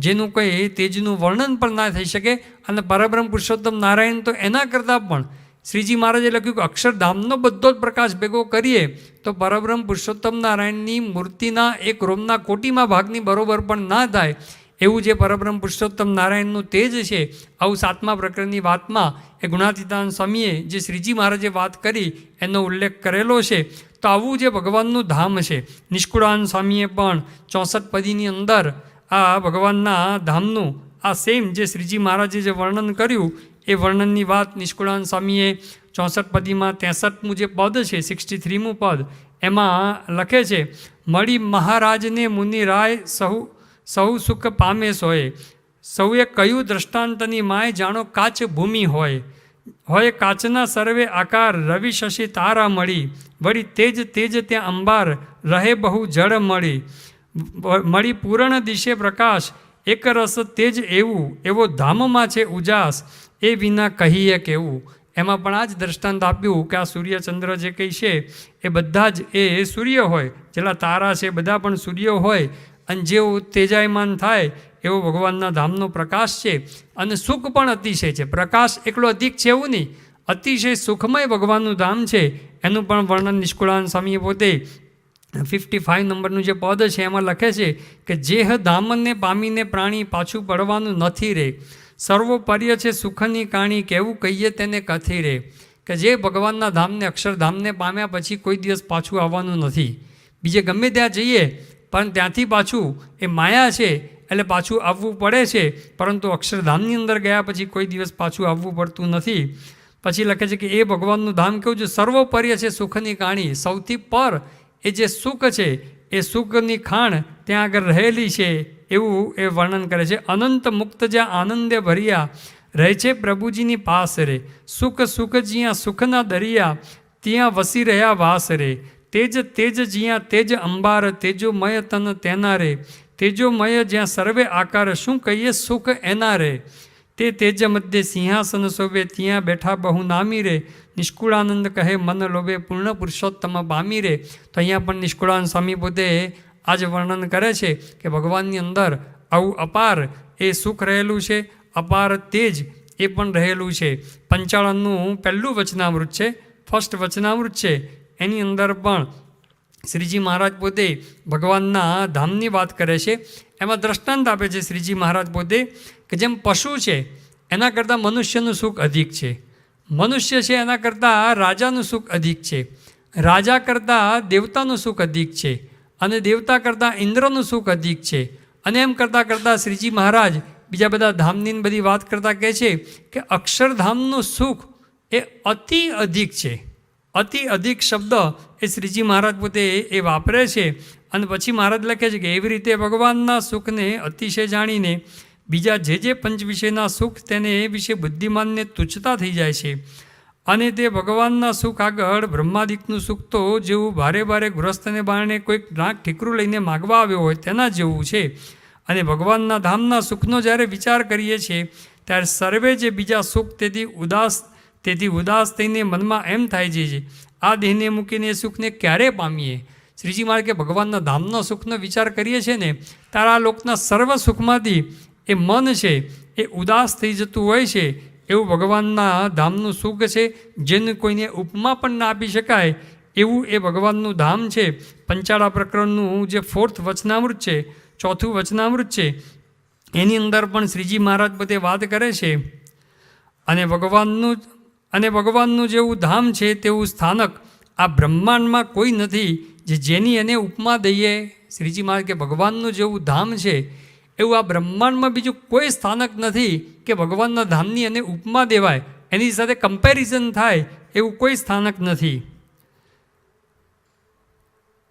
S1: જેનું કંઈ તેજનું વર્ણન પણ ના થઈ શકે. અને પરબ્રહ્મ પુરુષોત્તમ નારાયણ તો એના કરતાં પણ શ્રીજી મહારાજે લખ્યું કે અક્ષરધામનો બધો જ પ્રકાશ ભેગો કરીએ તો પરબ્રહ્મ પુરુષોત્તમ નારાયણની મૂર્તિના એક રોમના કોટીમાં ભાગની બરોબર પણ ના થાય એવું જે પરબ્રહ્મ પુરુષોત્તમ નારાયણનું તેજ છે. આવું 7મા પ્રકરણની વાતમાં એ ગુણાતીતાનંદ સ્વામીએ જે શ્રીજી મહારાજે વાત કરી એનો ઉલ્લેખ કરેલો છે. તો આવું જે ભગવાનનું ધામ છે, નિષ્કુળાનંદ સ્વામીએ પણ 64 પદીની અંદર આ ભગવાનના ધામનું આ સેમ જે શ્રીજી મહારાજે જે વર્ણન કર્યું એ વર્ણનની વાત નિષ્કુળાનંદ સ્વામીએ 64 પદીમાં 63મું જે પદ છે, 63મું પદ, એમાં લખે છે, મળી મહારાજને મુનિરાય સહુ સુખ પામે સોય, સૌએ કહ્યું દ્રષ્ટાંતની માય જાણો કાચ ભૂમિ હોય કાચના સર્વે આકાર, રવિ શશી તારા મળી, વળી તેજ તેજ ત્યાં અંબાર, રહે બહુ જળ મળી પૂર્ણ દિશે પ્રકાશ, એક રસ તેજ એવું એવો ધામમાં છે ઉજાસ, એ વિના કહીએ કેવું. એમાં પણ આ જ દ્રષ્ટાંત આપ્યું કે આ સૂર્યચંદ્ર જે કંઈ છે એ બધા જ એ સૂર્ય હોય, જેટલા તારા છે બધા પણ સૂર્ય હોય અને જેવું તેજાયમાન થાય એવો ભગવાનના ધામનો પ્રકાશ છે. અને સુખ પણ અતિશય છે, પ્રકાશ એકલો અધિક છે એવું નહીં, અતિશય સુખમય ભગવાનનું ધામ છે. એનું પણ વર્ણન નિષ્કુળાનંદ સ્વામીએ પોતે 55 નંબરનું જે પદ છે એમાં લખે છે કે જેહ ધામને પામીને પ્રાણી પાછું પડવાનું નથી રે, સર્વોપર્ય છે સુખની કાણી, કેવું કહીએ તેને કથી રે. કે જે ભગવાનના ધામને અક્ષરધામને પામ્યા પછી કોઈ દિવસ પાછું આવવાનું નથી. બીજે ગમે ત્યાં જઈએ પણ ત્યાંથી પાછું એ માયા છે એટલે પાછું આવવું પડે છે, પરંતુ અક્ષરધામની અંદર ગયા પછી કોઈ દિવસ પાછું આવવું પડતું નથી. પછી લખે છે કે એ ભગવાનનું ધામ કેવું છે, સર્વોપર્ય છે સુખની કાણી, સૌથી પર એ જે સુખ છે એ સુખની ખાણ ત્યાં આગળ રહેલી છે એવું એ વર્ણન કરે છે. અનંત મુક્ત જ્યાં આનંદે ભર્યા, રહે છે પ્રભુજીની પાસ રે, સુખ સુખ જ્યાં સુખના દરિયા, ત્યાં વસી રહ્યા વાસ રે, તેજ તેજ જ્યાં તેજ અંબાર, તેજોમય તન તેના રે, તેજોમય જ્યાં સર્વે આકાર, શું કહીએ સુખ એના રે, તે તેજ મધ્ય સિંહાસન શોભે, ત્યાં બેઠા બહુ નામી રે, નિષ્કુળાનંદ કહે મન લોભે, પૂર્ણ પુરુષોત્તમ પામી રે. તો અહીંયા પણ નિષ્કુળાનંદ સ્વામી પોતે આ જ વર્ણન કરે છે કે ભગવાનની અંદર આવું અપાર એ સુખ રહેલું છે, અપાર તેજ એ પણ રહેલું છે. 55નું પહેલું વચનામૃત છે, ફર્સ્ટ વચનામૃત છે, એની અંદર પણ શ્રીજી મહારાજ પોતે ભગવાનના ધામની વાત કરે છે. એમાં દ્રષ્ટાંત આપે છે શ્રીજી મહારાજ પોતે કે જેમ પશુ છે એના કરતાં મનુષ્યનું સુખ અધિક છે, મનુષ્ય છે એના કરતાં રાજાનું સુખ અધિક છે, રાજા કરતાં દેવતાનું સુખ અધિક છે, અને દેવતા કરતાં ઇન્દ્રનું સુખ અધિક છે. અને એમ કરતાં કરતાં શ્રીજી મહારાજ બીજા બધા ધામની બધી વાત કરતાં કહે છે કે અક્ષરધામનું સુખ એ અતિ અધિક છે. અતિ અધિક શબ્દ એ શ્રીજી મહારાજ પોતે એ વાપરે છે. અને પછી મહારાજ લખે છે કે એવી રીતે ભગવાનના સુખને અતિશય જાણીને બીજા જે પંચ વિષયના સુખ તેને એ વિશે બુદ્ધિમાનને તુચ્છતા થઈ જાય છે. અને તે ભગવાનના સુખ આગળ બ્રહ્માદિકનું સુખ તો જેવું ભારે ભારે ગૃહસ્થને બારણે કોઈક નાક ઠીકરું લઈને માગવા આવ્યો હોય તેના જેવું છે. અને ભગવાનના ધામના સુખનો જ્યારે વિચાર કરીએ છીએ ત્યારે સર્વે જે બીજા સુખ તેથી ઉદાસ થઈને મનમાં એમ થાય છે આ દેહને મૂકીને એ સુખને ક્યારે પામીએ. શ્રીજી મહારાજ કે ભગવાનના ધામના સુખનો વિચાર કરીએ છીએ ને ત્યારે આ લોકના સર્વ સુખમાંથી એ મન છે એ ઉદાસ થઈ જતું હોય છે. એવું ભગવાનના ધામનું સુખ છે જેને કોઈને ઉપમા પણ ના આપી શકાય એવું એ ભગવાનનું ધામ છે. પંચાળા પ્રકરણનું જે 4th વચનામૃત છે, 4થું વચનામૃત છે, એની અંદર પણ શ્રીજી મહારાજ બધે વાત કરે છે. અને ભગવાનનું જેવું ધામ છે તેવું સ્થાનક આ બ્રહ્માંડમાં કોઈ નથી જેની એને ઉપમા દઈએ. શ્રીજી મહારાજ કે ભગવાનનું જેવું ધામ છે એવું આ બ્રહ્માંડમાં બીજું કોઈ સ્થાનક નથી કે ભગવાનના ધામની એને ઉપમા દેવાય, એની સાથે કમ્પેરિઝન થાય એવું કોઈ સ્થાનક નથી.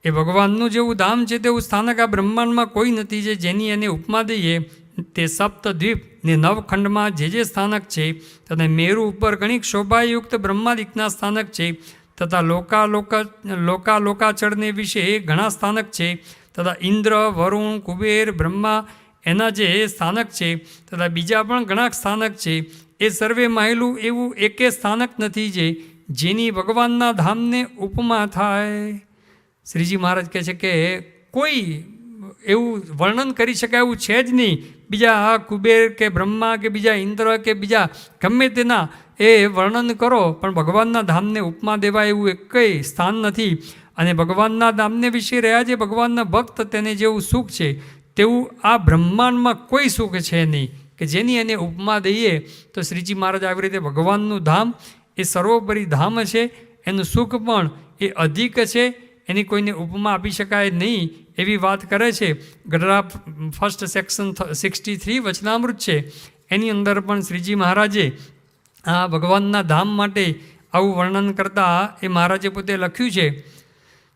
S1: એ ભગવાનનું જેવું ધામ છે તેવું સ્થાનક આ બ્રહ્માંડમાં કોઈ નથી જેની એને ઉપમા દઈએ. તે સપ્તદ્વીપ ને નવખંડમાં જે સ્થાનક છે તથા મેરુ ઉપર ઘણી શોભાયુક્ત બ્રહ્માદિકના સ્થાનક છે તથા લોકાચળને વિશે ઘણા સ્થાનક છે તથા ઇન્દ્ર, વરુણ, કુબેર, બ્રહ્મા એના જે સ્થાનક છે તથા બીજા પણ ઘણા સ્થાનક છે. એ સર્વે માહેલું એવું એકે સ્થાનક નથી જેની ભગવાનના ધામને ઉપમા થાય. શ્રીજી મહારાજ કહે છે કે કોઈ એવું વર્ણન કરી શકાય એવું છે જ નહીં. બીજા કુબેર કે બ્રહ્મા કે બીજા ઇન્દ્ર કે બીજા ગમે તેના એ વર્ણન કરો પણ ભગવાનના ધામને ઉપમા દેવાય એવું કંઈ સ્થાન નથી. અને ભગવાનના ધામને વિશે રહ્યા છે ભગવાનના ભક્ત તેને જેવું સુખ છે તેવું આ બ્રહ્માંડમાં કોઈ સુખ છે નહીં કે જેની એને ઉપમા દઈએ. તો શ્રીજી મહારાજ આવી રીતે ભગવાનનું ધામ એ સર્વોપરી ધામ છે, એનું સુખ પણ એ અધિક છે, એની કોઈને ઉપમા આપી શકાય નહીં એવી વાત કરે છે. ગઢડા 1st સેક્શન 63 વચનામૃત છે એની અંદર પણ શ્રીજી મહારાજે આ ભગવાનના ધામ માટે આવું વર્ણન કરતાં એ મહારાજે પોતે લખ્યું છે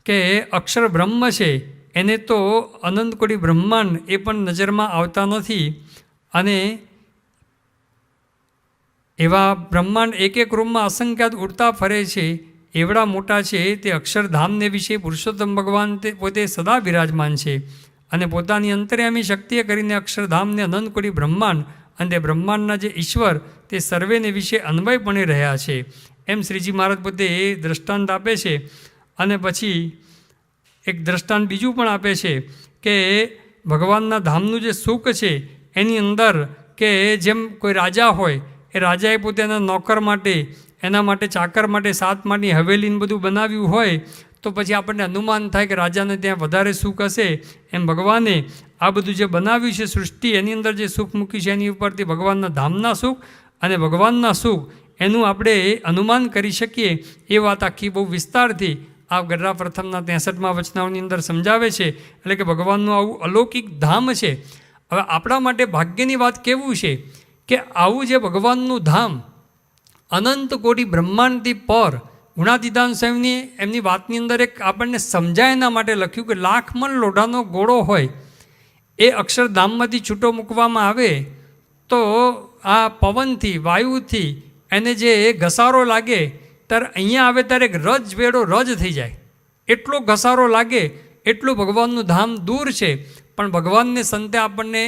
S1: કે અક્ષર બ્રહ્મ છે એને તો અનંત કોટી બ્રહ્માંડ એ પણ નજરમાં આવતા નથી. અને એવા બ્રહ્માંડ એક એક રૂમમાં અસંખ્યાત ઉડતા ફરે છે એવડા મોટા છે તે અક્ષરધામને વિશે પુરુષોત્તમ ભગવાન તે પોતે સદા બિરાજમાન છે. અને પોતાની અંતર્યામી શક્તિએ કરીને અક્ષરધામને અનંત કોટી બ્રહ્માંડ અને તે બ્રહ્માંડના જે ઈશ્વર તે સર્વેને વિશે અન્વયપણે રહ્યા છે એમ શ્રીજી મહારાજ પોતે એ દ્રષ્ટાંત આપે છે. અને પછી એક દ્રષ્ટાંત બીજું પણ આપે છે કે ભગવાનના ધામનું જે સુખ છે એની અંદર કે જેમ કોઈ રાજા હોય એ રાજાએ પોતાના નોકર માટે એના માટે ચાકર માટે 7 માળની હવેલીને બધું બનાવ્યું હોય તો પછી આપણને અનુમાન થાય કે રાજાને ત્યાં વધારે સુખ હશે. એમ ભગવાને આ બધું જે બનાવ્યું છે સૃષ્ટિ એની અંદર જે સુખ મૂક્યું છે એની ઉપરથી ભગવાનના ધામના સુખ અને ભગવાનના સુખ એનું આપણે અનુમાન કરી શકીએ. એ વાત આખી બહુ વિસ્તારથી આ ગઢડા પ્રથમના 63મા વચનાઓની અંદર સમજાવે છે. એટલે કે ભગવાનનું આવું અલૌકિક ધામ છે. હવે આપણા માટે ભાગ્યની વાત કેવું છે કે આવું જે ભગવાનનું ધામ અનંત કોટી બ્રહ્માંડથી પર ગુણાતીતાન સ્વામીની એમની વાતની અંદર એક આપણને સમજાય એના માટે લખ્યું કે 1,00,000 મણ લોઢાનો ગોળો હોય એ અક્ષરધામમાંથી છૂટો મૂકવામાં આવે તો આ પવનથી વાયુથી એને જે ઘસારો લાગે ત્યારે અહીંયા આવે ત્યારે એક રજવેડો રજ થઈ જાય એટલો ઘસારો લાગે એટલું ભગવાનનું ધામ દૂર છે. પણ ભગવાનને સંતે આપણને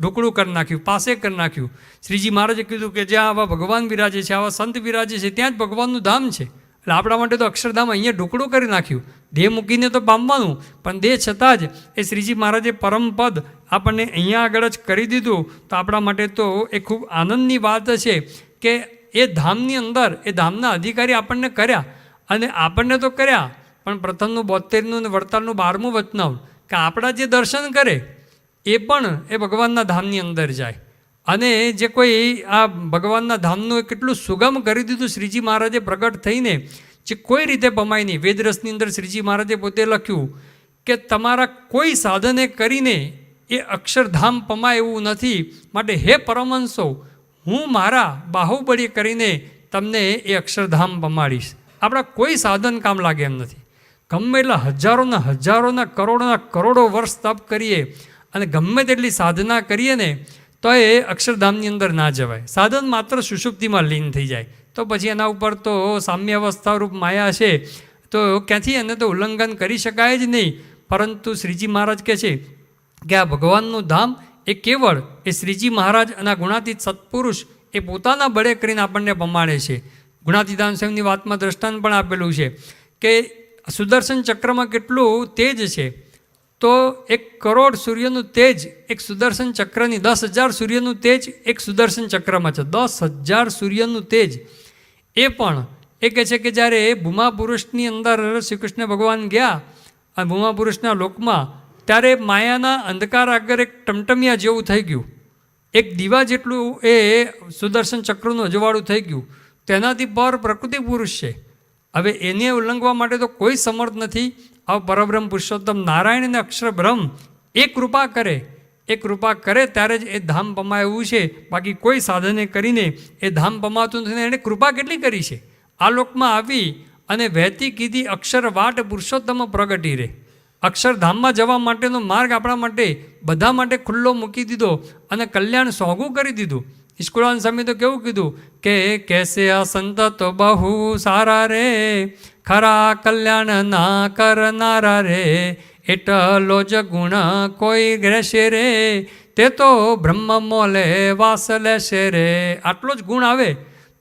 S1: ઢોકળું કરી નાખ્યું, પાસે કરી નાખ્યું. શ્રીજી મહારાજે કીધું કે જ્યાં આવા ભગવાન બિરાજે છે, આવા સંત બિરાજે છે ત્યાં જ ભગવાનનું ધામ છે. એટલે આપણા માટે તો અક્ષરધામ અહીંયા ઢોકળું કરી નાખ્યું. દેહ મૂકીને તો પામવાનું પણ દેહ છતાં જ એ શ્રીજી મહારાજે પરમપદ આપણને અહીંયા આગળ જ કરી દીધું. તો આપણા માટે તો એ ખૂબ આનંદની વાત છે કે એ ધામની અંદર એ ધામના અધિકારી આપણને કર્યા. અને આપણને તો કર્યા પણ પ્રથમનું 72નું અને વડતાલનું 12મું વચનાવ કે આપણા જે દર્શન કરે એ પણ એ ભગવાનના ધામની અંદર જાય. અને જે કોઈ આ ભગવાનના ધામનું કેટલું સુગમ કરી દીધું શ્રીજી મહારાજે પ્રગટ થઈને જે કોઈ રીતે પમાય નહીં. વેદરસની અંદર શ્રીજી મહારાજે પોતે લખ્યું કે તમારા કોઈ સાધને કરીને એ અક્ષરધામ પમાય એવું નથી. માટે હે પરમહંસો હું મારા બાહુબળી કરીને તમને એ અક્ષરધામ પમાડીશ. આપણા કોઈ સાધન કામ લાગે એમ નથી. ગમે એટલા હજારોના કરોડો વર્ષ તપ કરીએ અને ગમે તેટલી સાધના કરીએ ને તો એ અક્ષરધામની અંદર ના જવાય. સાધન માત્ર સુષુપ્તિમાં લીન થઈ જાય તો પછી એના ઉપર તો સામ્યાવસ્થારૂપ માયા છે તો ક્યાંથી એને તો ઉલ્લંઘન કરી શકાય જ નહીં. પરંતુ શ્રીજી મહારાજ કહે છે કે આ ભગવાનનું ધામ એ કેવળ એ શ્રીજી મહારાજ અને ગુણાતીત સત્પુરુષ એ પોતાના બળે કરીને આપણને પમાડે છે. ગુણાતીતાન સ્વામીની વાતમાં દ્રષ્ટાંત પણ આપેલું છે કે સુદર્શન ચક્રમાં કેટલું તેજ છે. તો 1,000,000 સૂર્યનું તેજ એક સુદર્શન ચક્રની 10,000 સૂર્યનું તેજ એક સુદર્શન ચક્રમાં છે. 10,000 સૂર્યનું તેજ એ પણ એ કહે છે કે જ્યારે ભૂમા પુરુષની અંદર શ્રી કૃષ્ણ ભગવાન ગયા અને ભૂમા પુરુષના લોકમાં, ત્યારે માયાના અંધકાર આગળ એક ટમટમિયા જેવું થઈ ગયું, એક દીવા જેટલું એ સુદર્શન ચક્રનું અજવાળું થઈ ગયું. તેનાથી પર પ્રકૃતિ પુરુષ છે. હવે એને ઉલ્લંઘવા માટે તો કોઈ સમર્થ નથી. આ પરબ્રહ્મ પુરુષોત્તમ નારાયણ અને અક્ષર બ્રહ્મ એ કૃપા કરે ત્યારે જ એ ધામ પમાય એવું છે. બાકી કોઈ સાધને કરીને એ ધામ પમાતું નથી. એણે કૃપા કેટલી કરી છે. આ લોકમાં આવી અને વહેતી કીધી અક્ષર વાટ પુરુષોત્તમ પ્રગટી રે. અક્ષરધામમાં જવા માટેનો માર્ગ આપણા માટે બધા માટે ખુલ્લો મૂકી દીધો અને કલ્યાણ સોંગું કરી દીધું. નિષ્કુળાનંદ સ્વામી તો કેવું કીધું કે કેસે આ સંત તો બહુ સારા રે, ખરા કલ્યાણ ના કરનારા રે, એટલો જ ગુણ કોઈ રહેશે રે, તે તો બ્રહ્મ મોલે વાસ લેશે રે. આટલો જ ગુણ આવે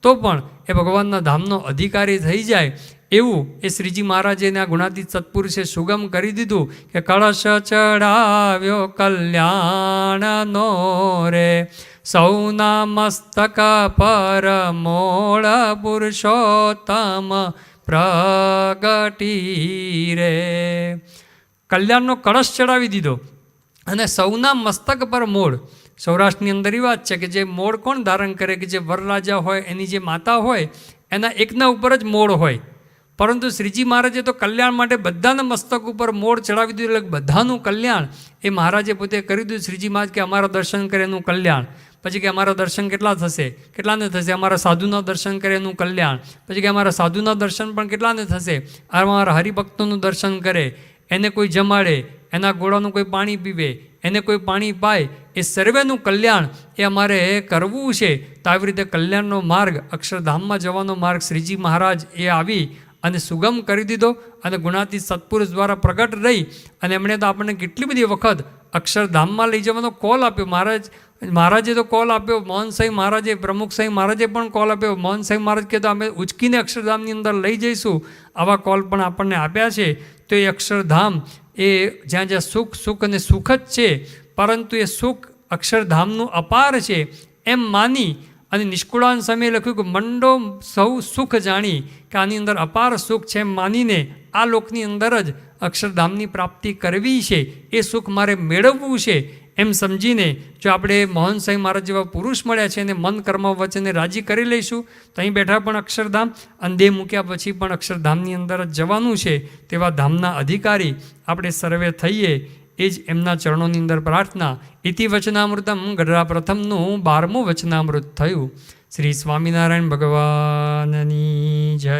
S1: તો પણ એ ભગવાનના ધામનો અધિકારી થઈ જાય એવું એ શ્રીજી મહારાજે આ ગુણાતીત સત્પુરુષે સુગમ કરી દીધું કે કળશ ચડાવ્યો કલ્યાણનો રે, સૌના મસ્તક પર મોળ પુરુષોત્તમ પ્રગટી રે. કલ્યાણનો કળશ ચડાવી દીધો અને સૌના મસ્તક પર મોળ. સૌરાષ્ટ્રની અંદર એ વાત છે કે જે મોળ કોણ ધારણ કરે કે જે વરરાજા હોય એની જે માતા હોય એના એકના ઉપર જ મોળ હોય. પરંતુ શ્રીજી મહારાજે તો કલ્યાણ માટે બધાના મસ્તક ઉપર મોળ ચડાવી દીધું. એટલે બધાનું કલ્યાણ એ મહારાજે પોતે કરી દીધું. શ્રીજી મહારાજ કે અમારા દર્શન કરે એનું કલ્યાણ, પછી કે અમારા દર્શન કેટલાને થશે, અમારા સાધુના દર્શન કરે એનું કલ્યાણ, પછી કે અમારા સાધુના દર્શન પણ કેટલાને થશે, અમારા હરિભક્તોનું દર્શન કરે, એને કોઈ જમાડે, એના ગોળાનું કોઈ પાણી પીવે, એને કોઈ પાણી પાય, એ સર્વેનું કલ્યાણ એ અમારે કરવું છે. તો આવી રીતે કલ્યાણનો માર્ગ, અક્ષરધામમાં જવાનો માર્ગ શ્રીજી મહારાજ એ આવી અને સુગમ કરી દીધો. અને ગુણાતીત સત્પુરુષ દ્વારા પ્રગટ રહી અને એમણે તો આપણને કેટલી બધી વખત અક્ષરધામમાં લઈ જવાનો કોલ આપ્યો. મહારાજે તો કોલ આપ્યો, મોહન સાંઈ મહારાજે, પ્રમુખ સાંઈ મહારાજે પણ કોલ આપ્યો. મોહન સાંઈ મહારાજ કહેતો અમે ઉચકીને અક્ષરધામની અંદર લઈ જઈશું. આવા કોલ પણ આપણને આપ્યા છે. તો એ અક્ષરધામ એ જ્યાં જ્યાં સુખ અને સુખ જ છે, પરંતુ એ સુખ અક્ષરધામનું અપાર છે એમ માની અને નિષ્કુળાનંદ સ્વામીએ લખ્યું કે મંડો સૌ સુખ જાણી કે આની અંદર અપાર સુખ છે એમ માનીને આ લોકની અંદર જ અક્ષરધામની પ્રાપ્તિ કરવી છે, એ સુખ મારે મેળવવું છે એમ સમજીને જો આપણે મોહન સાંઈ મહારાજ જેવા પુરુષ મળ્યા છે અને મન કર્મ વચને રાજી કરી લઈશું તો અહીં બેઠા પણ અક્ષરધામ અને દેહ મૂક્યા પછી પણ અક્ષરધામની અંદર જ જવાનું છે. તેવા ધામના અધિકારી આપણે સર્વે થઈએ એ જ એમના ચરણોની અંદર પ્રાર્થના. ઇતિ વચનામૃતમ ગઢડા પ્રથમનું 12મું વચનામૃત થયું. શ્રી સ્વામિનારાયણ ભગવાનની જય.